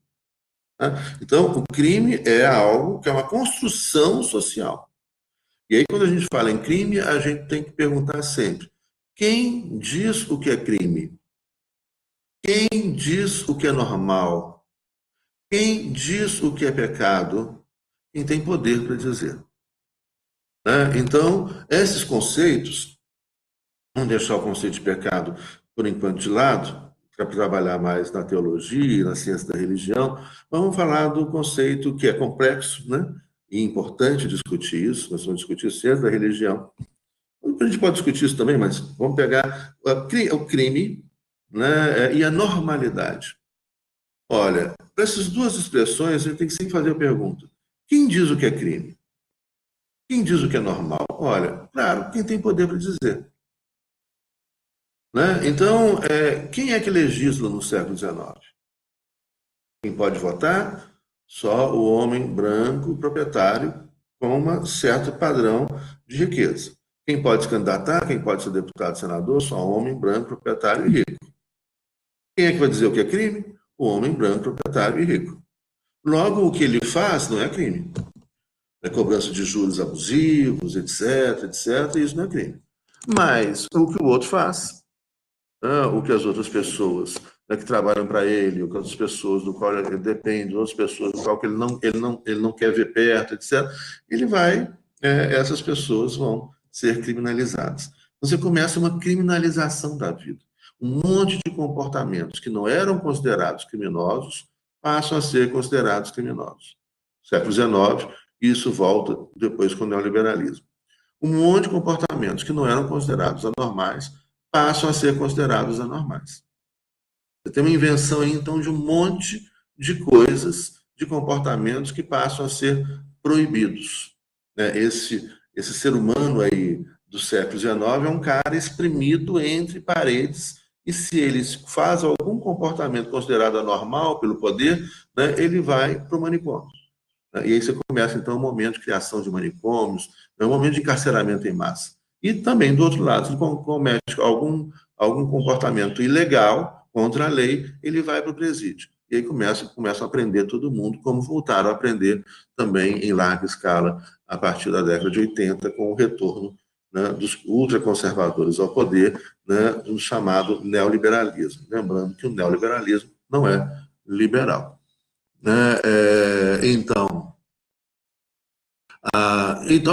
Tá? Então, o crime é algo que é uma construção social. E aí, quando a gente fala em crime, a gente tem que perguntar sempre: quem diz o que é crime? Quem diz o que é normal? Quem diz o que é pecado? Quem tem poder para dizer. Né? Então, esses conceitos, vamos deixar o conceito de pecado por enquanto de lado, para trabalhar mais na teologia, na ciência da religião, vamos falar do conceito que é complexo, né? E importante discutir isso, nós vamos discutir ciência da religião. A gente pode discutir isso também, mas vamos pegar o crime, né, e a normalidade. Olha, para essas duas expressões, a gente tem que sempre fazer a pergunta: quem diz o que é crime? Quem diz o que é normal? Olha, claro, quem tem poder para dizer. Né? Então, quem é que legisla no século XIX? Quem pode votar? Só o homem branco, proprietário, com um certo padrão de riqueza. Quem pode se candidatar? Quem pode ser deputado, senador? Só o homem branco, proprietário e rico. Quem é que vai dizer o que é crime? O homem branco, proprietário e rico. Logo, o que ele faz não é crime. É cobrança de juros abusivos, etc, etc, e isso não é crime. Mas o que o outro faz, né, o que as outras pessoas, né, que trabalham para ele, o que as outras pessoas do qual ele depende, outras pessoas do qual ele não quer ver perto, etc., essas pessoas vão ser criminalizadas. Você começa uma criminalização da vida. Um monte de comportamentos que não eram considerados criminosos passam a ser considerados criminosos. Século XIX, isso volta depois com o neoliberalismo. Um monte de comportamentos que não eram considerados anormais passam a ser considerados anormais. Você tem uma invenção aí, então, de um monte de coisas, de comportamentos que passam a ser proibidos. Esse ser humano aí do século XIX é um cara espremido entre paredes, e se ele faz algum comportamento considerado anormal pelo poder, né, ele vai para o manicômio. né? E aí você começa, então, um momento de criação de manicômios, um momento de encarceramento em massa. E também, do outro lado, se comete algum comportamento ilegal contra a lei, ele vai para o presídio. E aí começa a aprender todo mundo, como voltaram a aprender também em larga escala a partir da década de 80, com o retorno, né, dos ultraconservadores ao poder, né, do chamado neoliberalismo. Lembrando que o neoliberalismo não é liberal. Né? Então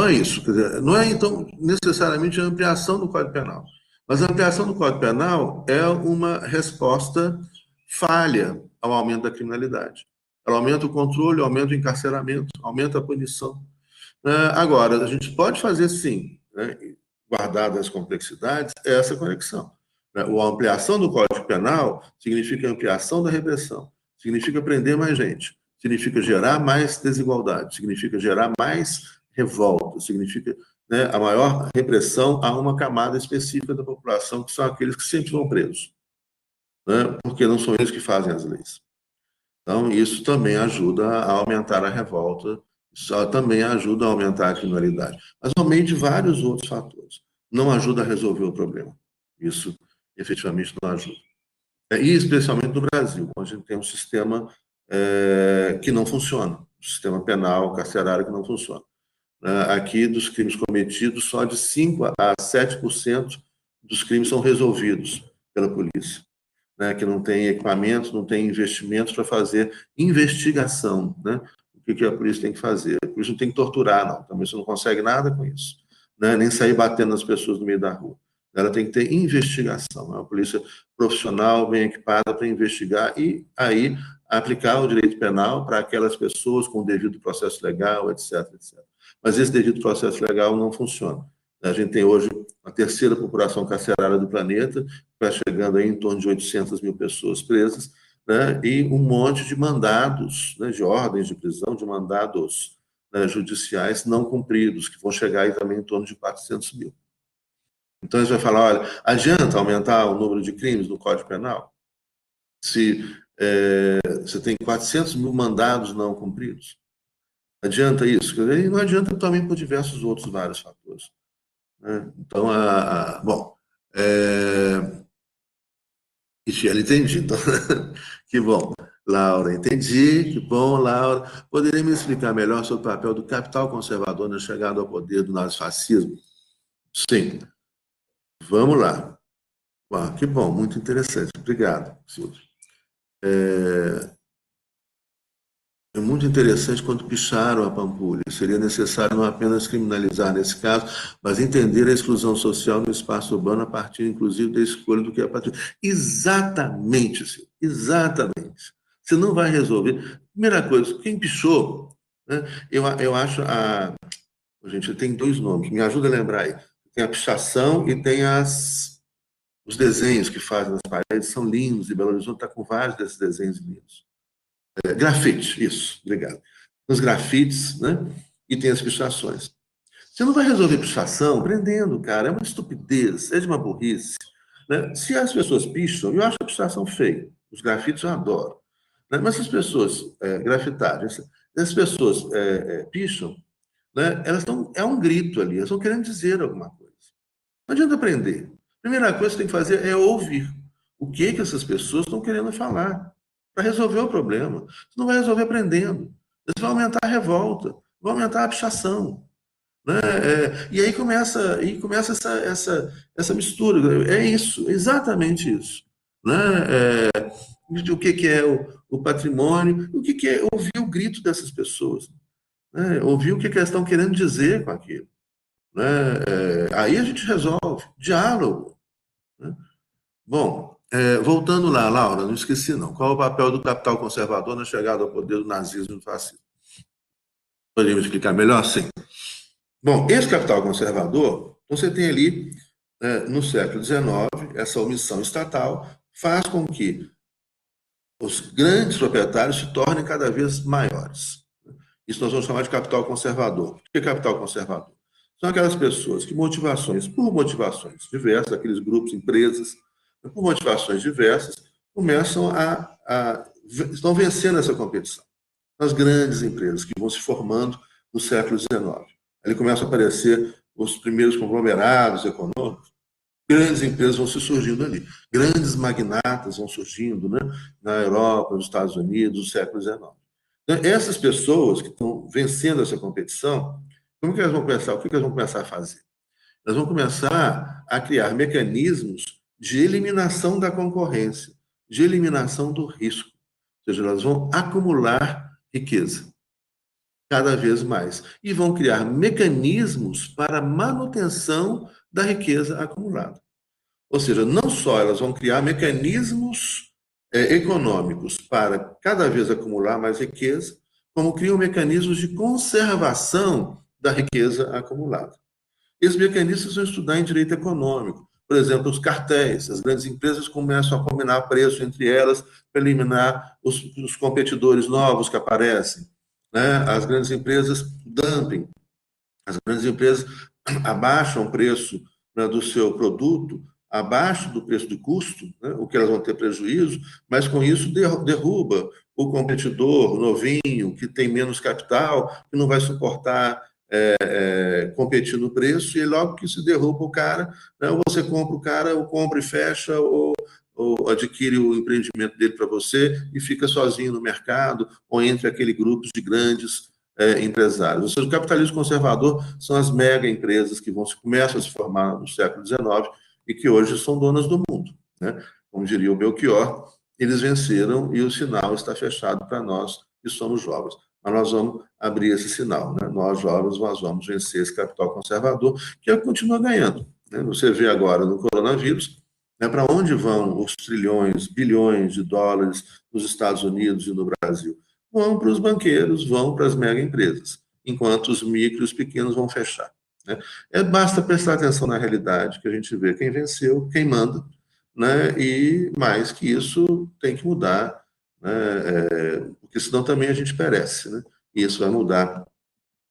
é isso. Quer dizer, não é então necessariamente a ampliação do Código Penal, mas a ampliação do Código Penal é uma resposta falha ao aumento da criminalidade. Ela aumenta o controle, aumenta o encarceramento, aumenta a punição. Agora, a gente pode fazer sim, né, guardadas as complexidades, essa conexão. Né? A ampliação do Código Penal significa ampliação da repressão, significa prender mais gente, significa gerar mais desigualdade, significa gerar mais revolta, significa, né, a maior repressão a uma camada específica da população, que são aqueles que sempre vão presos, né, porque não são eles que fazem as leis. Então, isso também ajuda a aumentar a revolta, isso também ajuda a aumentar a criminalidade, mas ao meio de vários outros fatores. Não ajuda a resolver o problema. Isso, efetivamente, não ajuda. E especialmente no Brasil, onde a gente tem um sistema que não funciona, um sistema penal, carcerário que não funciona. Aqui, dos crimes cometidos, só de 5 a 7% dos crimes são resolvidos pela polícia, né, que não tem equipamentos, não tem investimentos para fazer investigação. Né? O que a polícia tem que fazer? A polícia não tem que torturar, não. Também você não consegue nada com isso. Né? Nem sair batendo nas pessoas no meio da rua. Ela tem que ter investigação. É uma polícia profissional, bem equipada para investigar e aí aplicar o direito penal para aquelas pessoas com o devido processo legal, etc, etc. Mas esse devido processo legal não funciona. A gente tem hoje a terceira população carcerária do planeta, está chegando aí em torno de 800 mil pessoas presas, né, e um monte de mandados, né, de ordens de prisão, de mandados, né, judiciais não cumpridos, que vão chegar aí também em torno de 400 mil. Então, a gente vai falar, olha, adianta aumentar o número de crimes no Código Penal? Se você tem 400 mil mandados não cumpridos? Adianta isso? E não adianta também por diversos outros vários fatores. Né? Então, bom, Michele, entendi. Então, que bom. Laura, entendi. Que bom, Laura. Poderia me explicar melhor sobre o papel do capital conservador na chegada ao poder do nazifascismo? Sim. Vamos lá. Que bom, muito interessante. Obrigado, Silvio. É muito interessante quando picharam a Pampulha. Seria necessário não apenas criminalizar nesse caso, mas entender a exclusão social no espaço urbano a partir, inclusive, da escolha do que é patrimônio. Exatamente, Silvio. Exatamente. Você não vai resolver. Primeira coisa, quem pichou, né, eu acho Gente, tem dois nomes, me ajuda a lembrar aí. Tem a pichação e tem os desenhos que fazem nas paredes, são lindos, e Belo Horizonte está com vários desses desenhos lindos. Grafite, isso, obrigado. Os grafites, né? E tem as pichações. Você não vai resolver pichação prendendo, cara. É uma estupidez, é de uma burrice. Né? Se as pessoas picham, eu acho a pichação feia. Os grafites eu adoro. Né? Mas se as pessoas grafitarem, se as pessoas picham, né? Elas estão. É um grito ali, elas estão querendo dizer alguma coisa. Não adianta aprender. A primeira coisa que você tem que fazer é ouvir o que essas pessoas estão querendo falar para resolver o problema. Você não vai resolver aprendendo. Você vai aumentar a revolta, vai aumentar a pichação. Né? E aí começa essa mistura. É isso, exatamente isso. Né? O que é o patrimônio, o que é ouvir o grito dessas pessoas. Né? Ouvir o que elas estão querendo dizer com aquilo. Né? Aí a gente resolve. Diálogo. Né? Bom, voltando lá, Laura, não esqueci não. Qual é o papel do capital conservador na chegada ao poder do nazismo e do fascismo? Poderia me explicar melhor? Sim. Bom, esse capital conservador, você tem ali, no século XIX, essa omissão estatal faz com que os grandes proprietários se tornem cada vez maiores. Isso nós vamos chamar de capital conservador. Por que capital conservador? São aquelas pessoas que por motivações diversas, aqueles grupos, empresas, por motivações diversas, começam estão vencendo essa competição. nas grandes empresas que vão se formando no século XIX. Ali começam a aparecer os primeiros conglomerados econômicos, grandes empresas vão se surgindo ali, grandes magnatas vão surgindo, né, na Europa, nos Estados Unidos, no século XIX. Então, essas pessoas que estão vencendo essa competição, como que elas vão começar? O que elas vão começar a fazer? Elas vão começar a criar mecanismos de eliminação da concorrência, de eliminação do risco. Ou seja, elas vão acumular riqueza cada vez mais e vão criar mecanismos para manutenção da riqueza acumulada. Ou seja, não só elas vão criar mecanismos econômicos para cada vez acumular mais riqueza, como criam mecanismos de conservação da riqueza acumulada. Esses mecanismos vão estudar em direito econômico. Por exemplo, os cartéis. As grandes empresas começam a combinar preço entre elas para eliminar os competidores novos que aparecem. Né? As grandes empresas dumping. As grandes empresas abaixam o preço, né, do seu produto abaixo do preço de custo, né, o que elas vão ter prejuízo, mas com isso derruba o competidor novinho, que tem menos capital, que não vai suportar competir no preço, e logo que se derruba o cara, né, ou você compra o cara, ou compra e fecha, ou adquire o empreendimento dele para você e fica sozinho no mercado, ou entre aquele grupo de grandes empresários. Ou seja, o capitalismo conservador são as mega empresas que começam a se formar no século XIX e que hoje são donas do mundo. Né? Como diria o Belchior, eles venceram e o sinal está fechado para nós que somos jovens. Mas nós vamos abrir esse sinal. Né? Nós, jovens, nós vamos vencer esse capital conservador, que continua ganhando. Né? Você vê agora no coronavírus, né, para onde vão os trilhões, bilhões de dólares nos Estados Unidos e no Brasil? Vão para os banqueiros, vão para as mega empresas, enquanto os micros e os pequenos vão fechar. Né? Basta prestar atenção na realidade, que a gente vê quem venceu, quem manda, né? E mais que isso tem que mudar, né? Porque senão também a gente perece. Né? E isso vai mudar.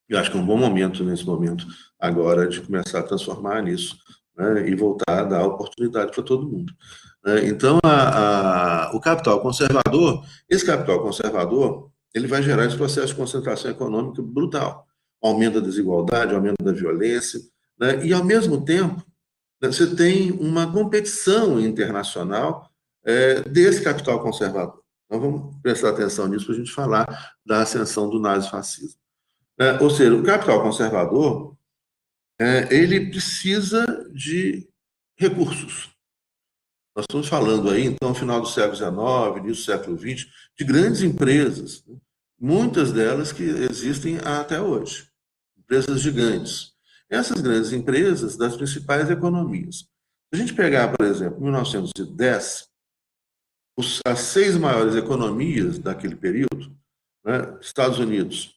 Eu acho que é um bom momento, nesse momento, agora, de começar a transformar nisso, né? E voltar a dar oportunidade para todo mundo. Então, o capital conservador, esse capital conservador, ele vai gerar esse processo de concentração econômica brutal. Aumento da desigualdade, aumento da violência, né? E, ao mesmo tempo, né, você tem uma competição internacional desse capital conservador. Então, vamos prestar atenção nisso para a gente falar da ascensão do nazifascismo. Ou seja, o capital conservador, ele precisa de recursos. Nós estamos falando aí, então, no final do século XIX, início do século XX, de grandes empresas, né? Muitas delas que existem até hoje, empresas gigantes. Essas grandes empresas das principais economias. Se a gente pegar, por exemplo, 1910, as 6 maiores economias daquele período, né? Estados Unidos,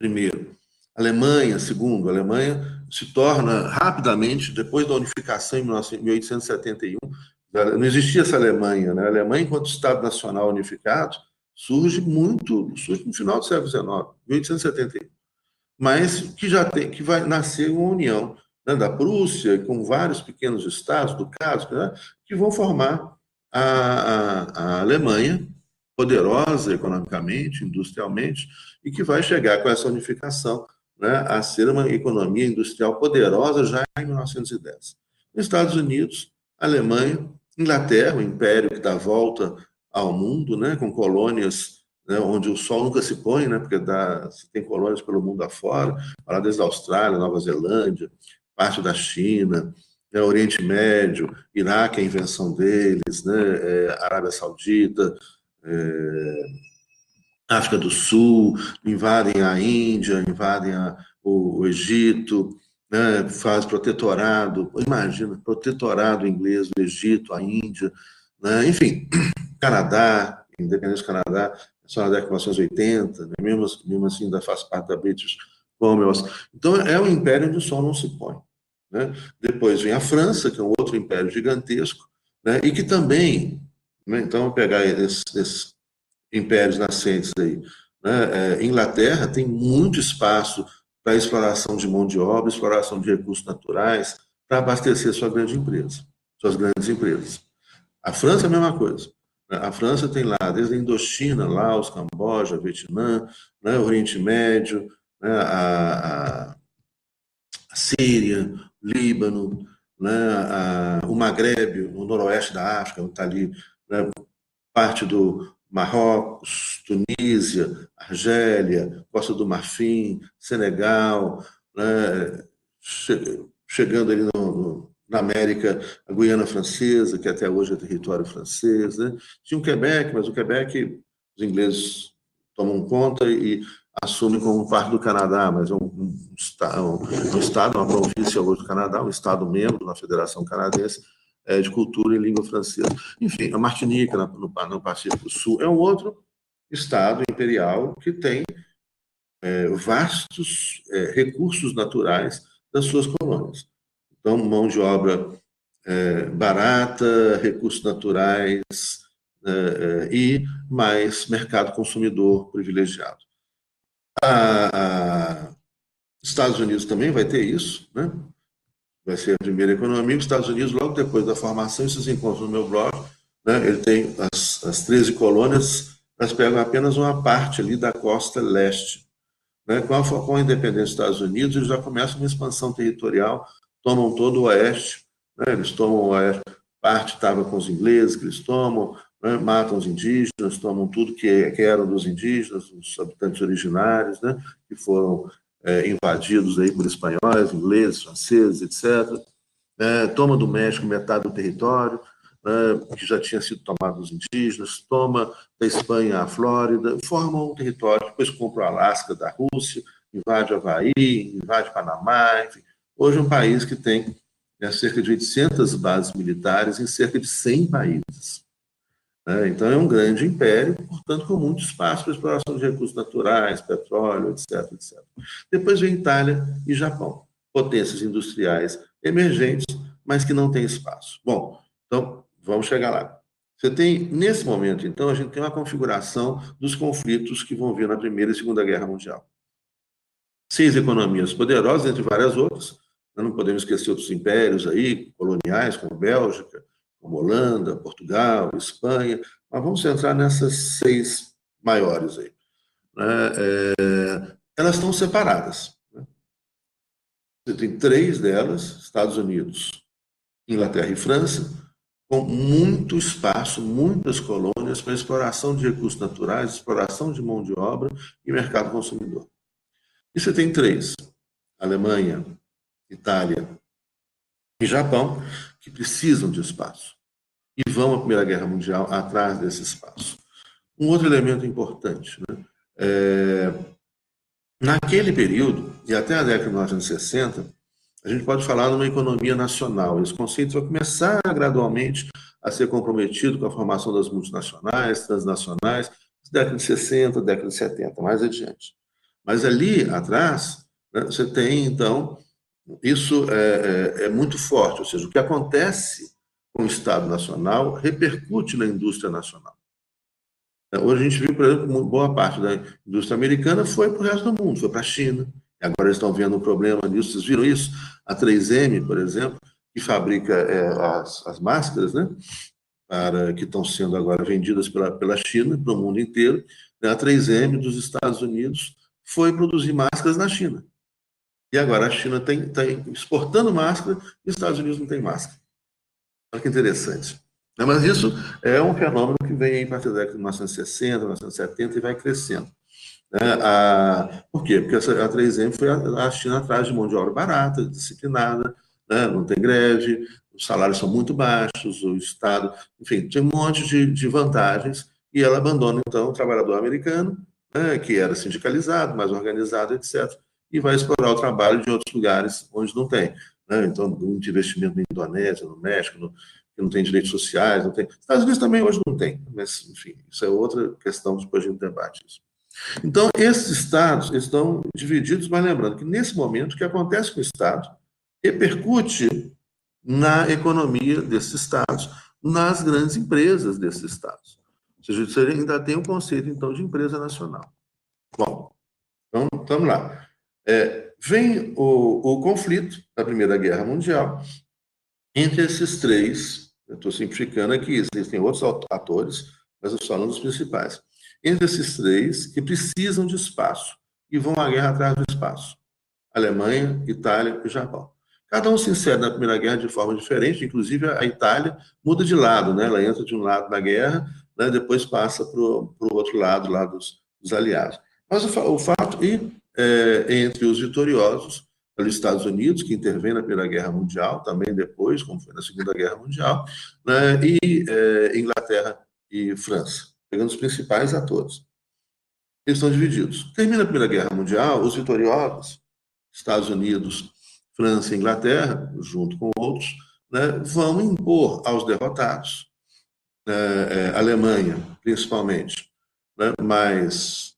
primeiro, Alemanha, segundo. A Alemanha se torna rapidamente, depois da unificação em 1871, não existia essa Alemanha, né? A Alemanha, enquanto Estado Nacional unificado, surge no final do século XIX, 1871, mas que vai nascer uma união, né, da Prússia, com vários pequenos estados, ducados, né, que vão formar a Alemanha, poderosa economicamente, industrialmente, e que vai chegar com essa unificação, né, a ser uma economia industrial poderosa já em 1910. Nos Estados Unidos, Alemanha, Inglaterra, o império que dá volta ao mundo, né, com colônias, né, onde o sol nunca se põe, né, porque tem colônias pelo mundo afora, lá desde a Austrália, Nova Zelândia, parte da China, né, Oriente Médio, Iraque, a invenção deles, né, Arábia Saudita, África do Sul, invadem a Índia, invadem o Egito, né, faz protetorado, imagina, protetorado inglês do Egito, a Índia, né, enfim, Canadá, independência do Canadá, só na década de 1980, né, mesmo assim ainda faz parte da British Commonwealth. Então, é um império onde o sol não se põe. Né? Depois vem a França, que é um outro império gigantesco, né, e que também, né, então, vamos pegar esses impérios nascentes aí, né? Inglaterra tem muito espaço para exploração de mão de obra, exploração de recursos naturais, para abastecer suas grandes empresas. A França é a mesma coisa. A França tem lá, desde a Indochina, Laos, Camboja, Vietnã, né, Oriente Médio, né, a Síria, Líbano, né, o Maghreb, o noroeste da África, está ali, né, parte do Marrocos, Tunísia, Argélia, Costa do Marfim, Senegal, né, chegando ali na América, a Guiana Francesa, que até hoje é território francês. Né? Tinha o Quebec, mas o Quebec os ingleses tomam conta e assumem como parte do Canadá, mas é um estado, uma província hoje do Canadá, um estado membro da Federação Canadense de Cultura e Língua Francesa. Enfim, a Martinica, no Pacífico Sul, é um outro estado imperial que tem vastos recursos naturais das suas colônias. Então, mão de obra barata, recursos naturais e mais mercado consumidor privilegiado. Estados Unidos também vai ter isso, né? Vai ser a primeira economia. Os Estados Unidos, logo depois da formação, esses encontros no meu blog, né, ele tem as 13 colônias, elas pegam apenas uma parte ali da costa leste. Né? Com a independência dos Estados Unidos, eles já começam uma expansão territorial, tomam todo o oeste, né? Eles tomam o oeste, parte estava com os ingleses, que eles tomam, né? Matam os indígenas, tomam tudo que eram dos indígenas, os habitantes originários, né? Que foram invadidos aí por espanhóis, ingleses, franceses, etc. Toma do México metade do território, que já tinha sido tomado dos indígenas, toma da Espanha a Flórida, forma um território, depois compra o Alasca da Rússia, invade o Havaí, invade Panamá, enfim. Hoje é um país que tem cerca de 800 bases militares em cerca de 100 países. Então é um grande império, portanto com muito espaço para exploração de recursos naturais, petróleo, etc, etc. Depois vem Itália e Japão, potências industriais emergentes, mas que não têm espaço. Bom, então vamos chegar lá. Você tem, nesse momento, então, a gente tem uma configuração dos conflitos que vão vir na Primeira e Segunda Guerra Mundial. 6 economias poderosas, entre várias outras. Não podemos esquecer outros impérios aí, coloniais, como Bélgica, como Holanda, Portugal, Espanha, mas vamos centrar nessas 6 maiores aí. Elas estão separadas. Você tem 3 delas, Estados Unidos, Inglaterra e França, com muito espaço, muitas colônias para exploração de recursos naturais, exploração de mão de obra e mercado consumidor. E você tem 3, Alemanha, Itália e Japão, que precisam de espaço e vão à Primeira Guerra Mundial atrás desse espaço. Um outro elemento importante, né? Naquele período, e até a década de 1960, a gente pode falar numa economia nacional. Esse conceito vai começar gradualmente a ser comprometido com a formação das multinacionais, transnacionais, década de 60, década de 70, mais adiante. Mas ali atrás, né, você tem, então, isso é muito forte, ou seja, o que acontece com o Estado Nacional repercute na indústria nacional. Hoje a gente viu, por exemplo, boa parte da indústria americana foi para o resto do mundo, foi para a China. E agora eles estão vendo um problema nisso. Vocês viram isso? A 3M, por exemplo, que fabrica as máscaras, né? Que estão sendo agora vendidas pela China, para o mundo inteiro. Né? A 3M dos Estados Unidos foi produzir máscaras na China. E agora a China está exportando máscara e os Estados Unidos não tem máscara. Olha que interessante. Mas isso é um fenômeno que vem a partir da década de 1960, 1970 e vai crescendo. Por quê? Porque a 3M foi a China atrás de mão de obra barata, disciplinada, né? Não tem greve, os salários são muito baixos, o Estado, enfim, tem um monte de vantagens, e ela abandona, então, o trabalhador americano, né, que era sindicalizado, mais organizado, etc., e vai explorar o trabalho de outros lugares onde não tem. Né? Então, muito investimento na Indonésia, no México, que não tem direitos sociais, não tem. Estados Unidos também hoje não tem, mas, enfim, isso é outra questão, depois a gente debate isso. Então, esses estados estão divididos, mas lembrando que, nesse momento, o que acontece com o Estado repercute na economia desses estados, nas grandes empresas desses estados. Ou seja, você ainda tem um conceito, então, de empresa nacional. Bom, então, vamos lá. Vem o conflito da Primeira Guerra Mundial entre esses 3 Eu estou simplificando aqui, existem outros atores, mas eu estou falando dos principais. Entre esses três, que precisam de espaço e vão à guerra atrás do espaço: Alemanha, Itália e Japão. Cada um se insere na Primeira Guerra de forma diferente, inclusive a Itália muda de lado, né? Ela entra de um lado da guerra, né? Depois passa para o outro lado, lá dos aliados. Mas o fato, entre os vitoriosos, os Estados Unidos, que intervém na Primeira Guerra Mundial, também depois, como foi na Segunda Guerra Mundial, né? E Inglaterra e França, pegando os principais atores. Eles estão divididos. Termina a Primeira Guerra Mundial, os vitoriosos, Estados Unidos, França e Inglaterra, junto com outros, né, vão impor aos derrotados, Alemanha, principalmente, né, mas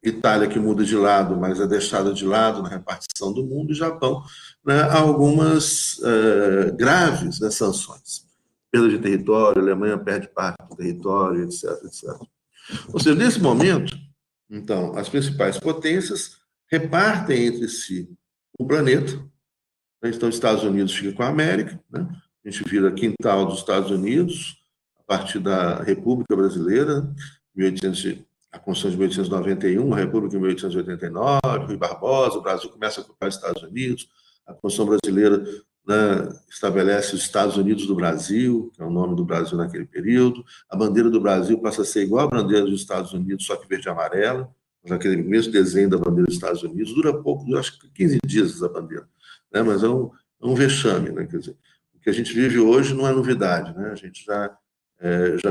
Itália, que muda de lado, mas é deixada de lado na repartição do mundo, e Japão, né, algumas graves, né, sanções. Perda de território, a Alemanha perde parte do território, etc, etc. Ou seja, nesse momento, então, as principais potências repartem entre si o planeta. Então, os Estados Unidos fica com a América, né? A gente vira quintal dos Estados Unidos, a partir da República Brasileira, 1800, a Constituição de 1891, a República em 1889, Rui Barbosa, o Brasil começa a ocupar os Estados Unidos, a Constituição Brasileira, né, estabelece os Estados Unidos do Brasil, que é o nome do Brasil naquele período. A bandeira do Brasil passa a ser igual à bandeira dos Estados Unidos, só que verde e amarela, aquele mesmo desenho da bandeira dos Estados Unidos. Dura pouco, dura acho que 15 dias essa bandeira, né? Mas é um vexame, né? Quer dizer, o que a gente vive hoje não é novidade, né? A gente já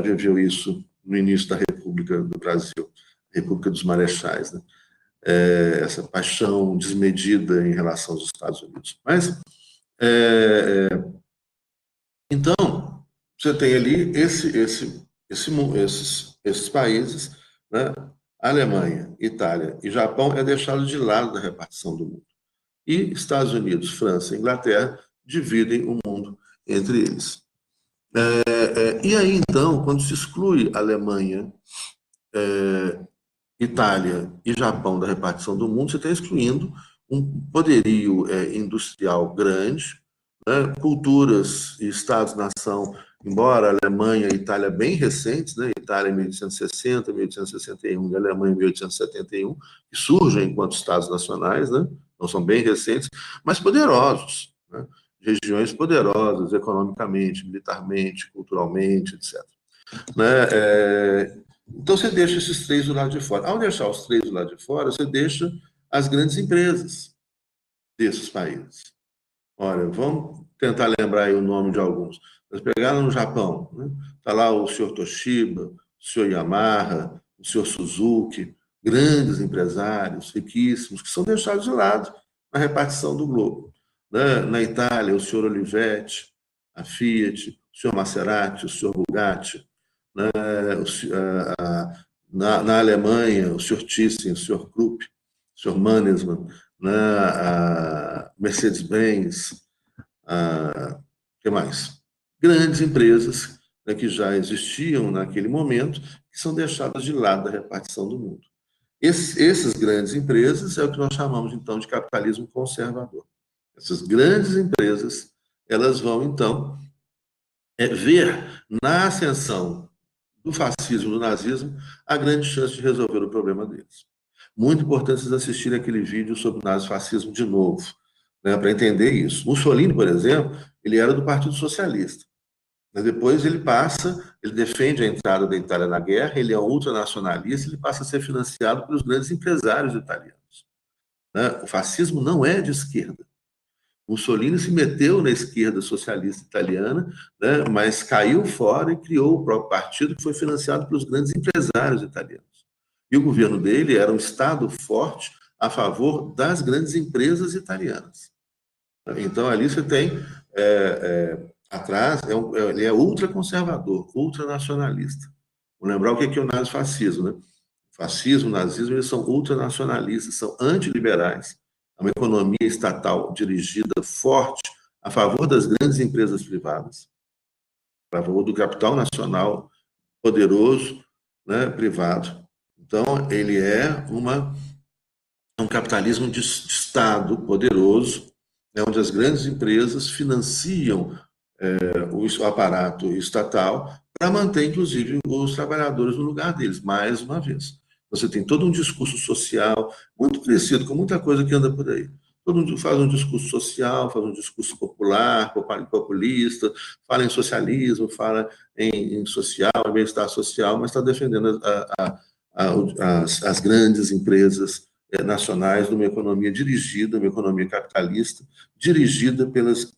viveu isso no início da República do Brasil, República dos Marechais, né? Essa paixão desmedida em relação aos Estados Unidos. Mas, então, você tem ali esses países, né? Alemanha, Itália e Japão é deixado de lado da repartição do mundo. E Estados Unidos, França e Inglaterra dividem o mundo entre eles. E aí, então, quando se exclui Alemanha, Itália e Japão da repartição do mundo, você está excluindo um poderio industrial grande, né? Culturas e estados-nação, embora a Alemanha e Itália bem recentes, né? Itália em 1860, 1861 e Alemanha em 1871, que surgem enquanto estados nacionais, né? Então são bem recentes, mas poderosos, né? Regiões poderosas economicamente, militarmente, culturalmente, etc. Né? Então você deixa esses três do lado de fora. Ao deixar os três do lado de fora, você deixa as grandes empresas desses países. Olha, vamos tentar lembrar aí o nome de alguns. Nós pegaram no Japão, né? Está lá o senhor Toshiba, o senhor Yamaha, o senhor Suzuki, grandes empresários, riquíssimos, que são deixados de lado na repartição do globo. Né? Na Itália, o senhor Olivetti, a Fiat, o senhor Maserati, o senhor Bugatti. Né? Na Alemanha, o senhor Thyssen, o senhor Krupp, o senhor Mannesmann, né? A Mercedes-Benz, que mais? Grandes empresas, né, que já existiam naquele momento, que são deixadas de lado da repartição do mundo. Essas grandes empresas é o que nós chamamos, então, de capitalismo conservador. Essas grandes empresas, elas vão, então, ver na ascensão do fascismo, do nazismo, a grande chance de resolver o problema deles. Muito importante vocês assistirem aquele vídeo sobre o nazifascismo de novo, né, para entender isso. Mussolini, por exemplo, ele era do Partido Socialista. Mas depois ele defende a entrada da Itália na guerra, ele é ultranacionalista, ele passa a ser financiado pelos grandes empresários italianos. Né? O fascismo não é de esquerda. Mussolini se meteu na esquerda socialista italiana, né, mas caiu fora e criou o próprio partido que foi financiado pelos grandes empresários italianos. E o governo dele era um Estado forte a favor das grandes empresas italianas. Então, ali você tem, atrás, ele é ultraconservador, ultranacionalista. Vou lembrar o que é o nazifascismo, né? Fascismo, nazismo, eles são ultranacionalistas, são antiliberais. É uma economia estatal dirigida forte a favor das grandes empresas privadas, a favor do capital nacional poderoso, né, privado. Então, ele é um capitalismo de Estado poderoso, né, onde as grandes empresas financiam o aparato estatal para manter, inclusive, os trabalhadores no lugar deles, mais uma vez. Você tem todo um discurso social muito parecido com muita coisa que anda por aí. Todo mundo faz um discurso social, faz um discurso popular, populista, fala em socialismo, fala em social, em bem-estar social, mas está defendendo as grandes empresas nacionais de uma economia dirigida, uma economia capitalista, dirigida pelos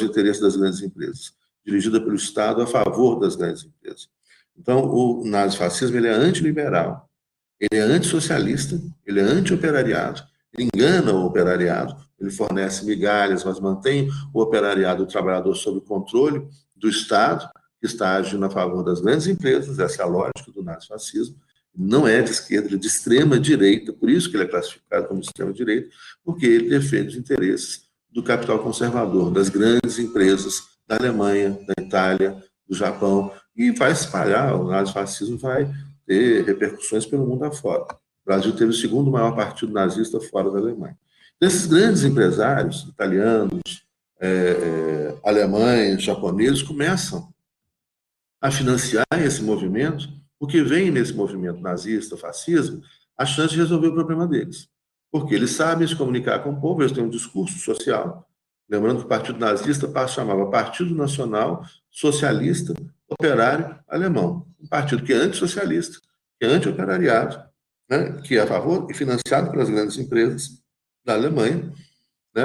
interesses das grandes empresas, dirigida pelo Estado a favor das grandes empresas. Então, o nazifascismo ele é antiliberal, ele é antissocialista, ele é anti-operariado, ele engana o operariado, ele fornece migalhas, mas mantém o operariado, o trabalhador, sob o controle do Estado, que está agindo a favor das grandes empresas, essa é a lógica do nazifascismo. Não é de esquerda, ele é de extrema direita, por isso que ele é classificado como extrema direita, porque ele defende os interesses do capital conservador, das grandes empresas da Alemanha, da Itália, do Japão, e vai espalhar, o nazifascismo vai ter repercussões pelo mundo afora. O Brasil teve o segundo maior partido nazista fora da Alemanha. Desses grandes empresários, italianos, alemães, japoneses, começam a financiar esse movimento, porque vem nesse movimento nazista, fascismo, a chance de resolver o problema deles. Porque eles sabem se comunicar com o povo, eles têm um discurso social. Lembrando que o Partido Nazista chamava Partido Nacional Socialista Operário Alemão. Um partido que é antissocialista, que é anti-operariado, né, que é a favor e financiado pelas grandes empresas da Alemanha. Né,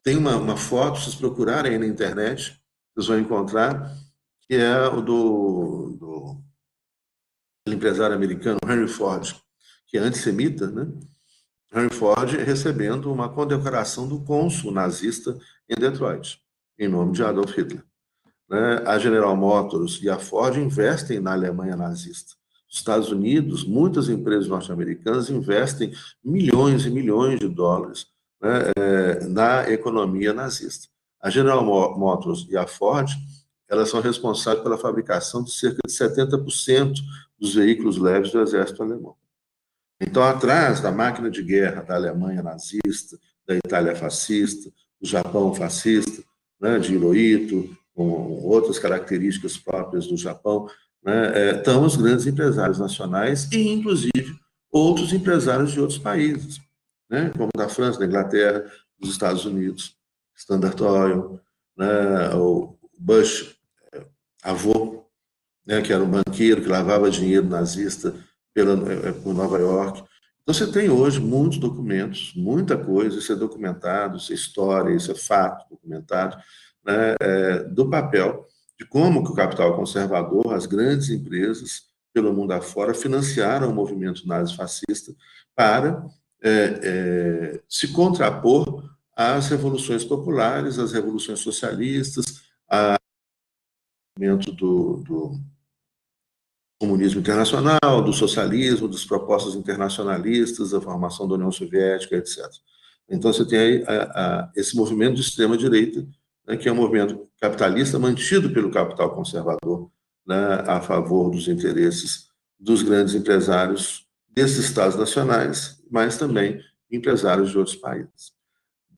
tem uma foto, se vocês procurarem aí na internet, vocês vão encontrar, que é o do empresário americano Henry Ford, que é antissemita, né? Henry Ford recebendo uma condecoração do cônsul nazista em Detroit, em nome de Adolf Hitler. Né? A General Motors e a Ford investem na Alemanha nazista. Os Estados Unidos, muitas empresas norte-americanas investem milhões e milhões de dólares, né, na economia nazista. A General Motors e a Ford, elas são responsáveis pela fabricação de cerca de 70% dos veículos leves do exército alemão. Então, atrás da máquina de guerra da Alemanha nazista, da Itália fascista, do Japão fascista, né, de Hirohito, com outras características próprias do Japão, né, estão os grandes empresários nacionais e, inclusive, outros empresários de outros países, né, como da França, da Inglaterra, dos Estados Unidos, Standard Oil, né, o Bush, avô, né, que era um banqueiro que lavava dinheiro nazista por Nova York. Então, você tem hoje muitos documentos, muita coisa, isso é documentado, isso é história, isso é fato documentado, né, do papel de como que o capital conservador, as grandes empresas pelo mundo afora, financiaram o movimento nazifascista para se contrapor às revoluções populares, às revoluções socialistas, ao movimento do comunismo internacional, do socialismo, das propostas internacionalistas, da formação da União Soviética, etc. Então, você tem aí esse movimento de extrema-direita, né, que é um movimento capitalista mantido pelo capital conservador, né, a favor dos interesses dos grandes empresários desses estados nacionais, mas também empresários de outros países.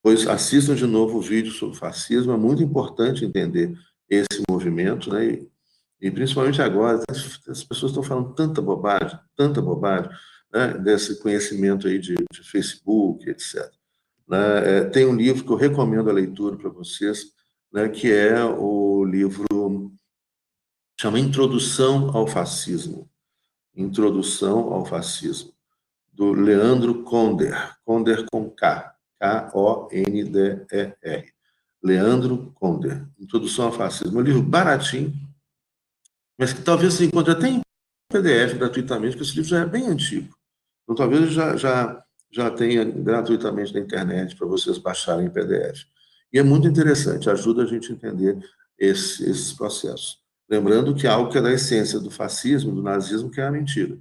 Pois assistam de novo o vídeo sobre o fascismo, é muito importante entender esse movimento, né, e principalmente agora, as pessoas estão falando tanta bobagem, né, desse conhecimento aí de Facebook, etc. Né? Tem um livro que eu recomendo a leitura para vocês, né, que é o livro, chama Introdução ao Fascismo. Introdução ao Fascismo, do Leandro Konder, Konder com K, K-O-N-D-E-R. Leandro Konder, Introdução ao Fascismo. É um livro baratinho, mas que talvez se encontre até em PDF gratuitamente, porque esse livro já é bem antigo. Então, talvez já tenha gratuitamente na internet para vocês baixarem em PDF. E é muito interessante, ajuda a gente a entender esses processos. Lembrando que algo que é da essência do fascismo, do nazismo, que é a mentira.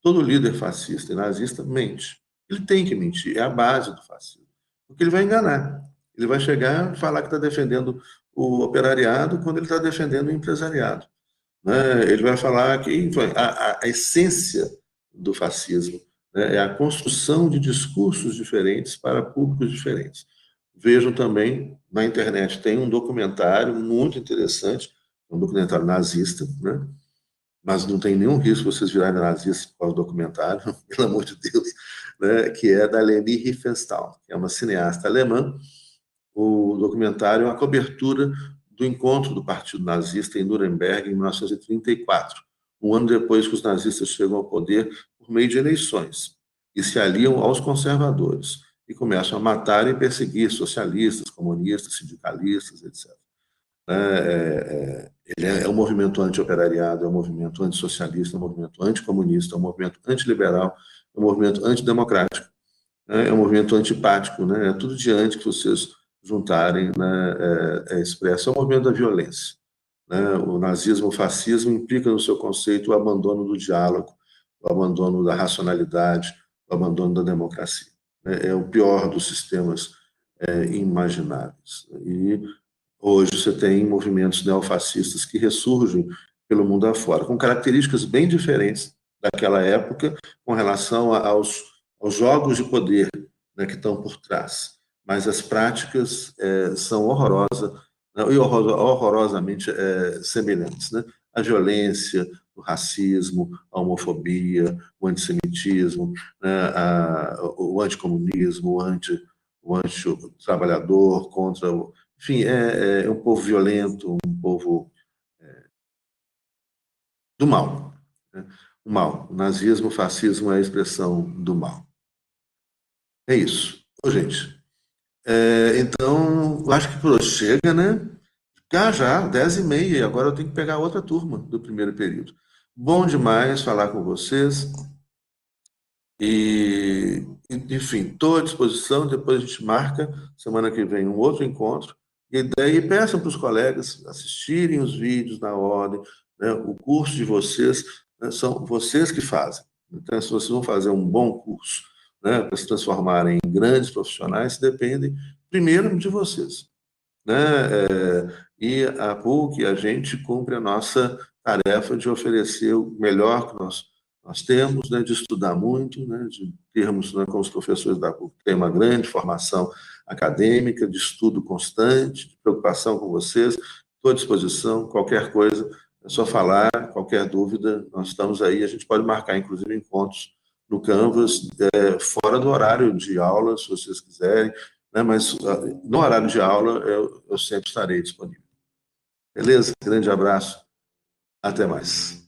Todo líder fascista e nazista mente. Ele tem que mentir, é a base do fascismo. Porque ele vai enganar. Ele vai chegar e falar que está defendendo o operariado quando ele está defendendo o empresariado. Né? Ele vai falar que a essência do fascismo, né, é a construção de discursos diferentes para públicos diferentes. Vejam também, na internet tem um documentário muito interessante, um documentário nazista, né? Mas não tem nenhum risco de vocês virarem nazistas por causa do documentário, pelo amor de Deus, né? Que é da Leni Riefenstahl, que é uma cineasta alemã. O documentário é uma cobertura do encontro do Partido Nazista em Nuremberg em 1934, um ano depois que os nazistas chegam ao poder por meio de eleições e se aliam aos conservadores e começam a matar e perseguir socialistas, comunistas, sindicalistas, etc. Ele é um movimento anti-operariado, é um movimento antissocialista, é um movimento anticomunista, é um movimento antiliberal, é um movimento antidemocrático, né? É um movimento antipático, né? É tudo de anti que vocês juntarem, né? Expresso. É um movimento da violência, né? O nazismo, o fascismo implica no seu conceito o abandono do diálogo, o abandono da racionalidade, o abandono da democracia, né? É o pior dos sistemas imagináveis. E hoje você tem movimentos neofascistas que ressurgem pelo mundo afora, com características bem diferentes daquela época com relação aos jogos de poder, né, que estão por trás. Mas as práticas são horrorosas, né, e horrorosamente semelhantes. Né? A violência, o racismo, a homofobia, o antissemitismo, né, o anticomunismo, o anti-trabalhador contra o enfim, é um povo violento, um povo do mal. Né? O mal. O nazismo, o fascismo é a expressão do mal. É isso. Ô, gente, então, eu acho que por hoje chega, né? Já, 10h30, agora eu tenho que pegar outra turma do primeiro período. Bom demais falar com vocês. Enfim, estou à disposição. Depois a gente marca, semana que vem, um outro encontro. E daí peçam para os colegas assistirem os vídeos na ordem. Né? O curso de vocês, né, são vocês que fazem. Então, se vocês vão fazer um bom curso, né, para se transformarem em grandes profissionais, dependem primeiro de vocês. Né? E a PUC, a gente cumpre a nossa tarefa de oferecer o melhor que nós temos, né? De estudar muito, né? De termos, né, como os professores da PUC, tem uma grande formação acadêmica, de estudo constante, de preocupação com vocês. Estou à disposição, qualquer coisa, é só falar, qualquer dúvida, nós estamos aí. A gente pode marcar, inclusive, encontros no Canvas, fora do horário de aula, se vocês quiserem, né? Mas no horário de aula eu sempre estarei disponível. Beleza? Grande abraço. Até mais.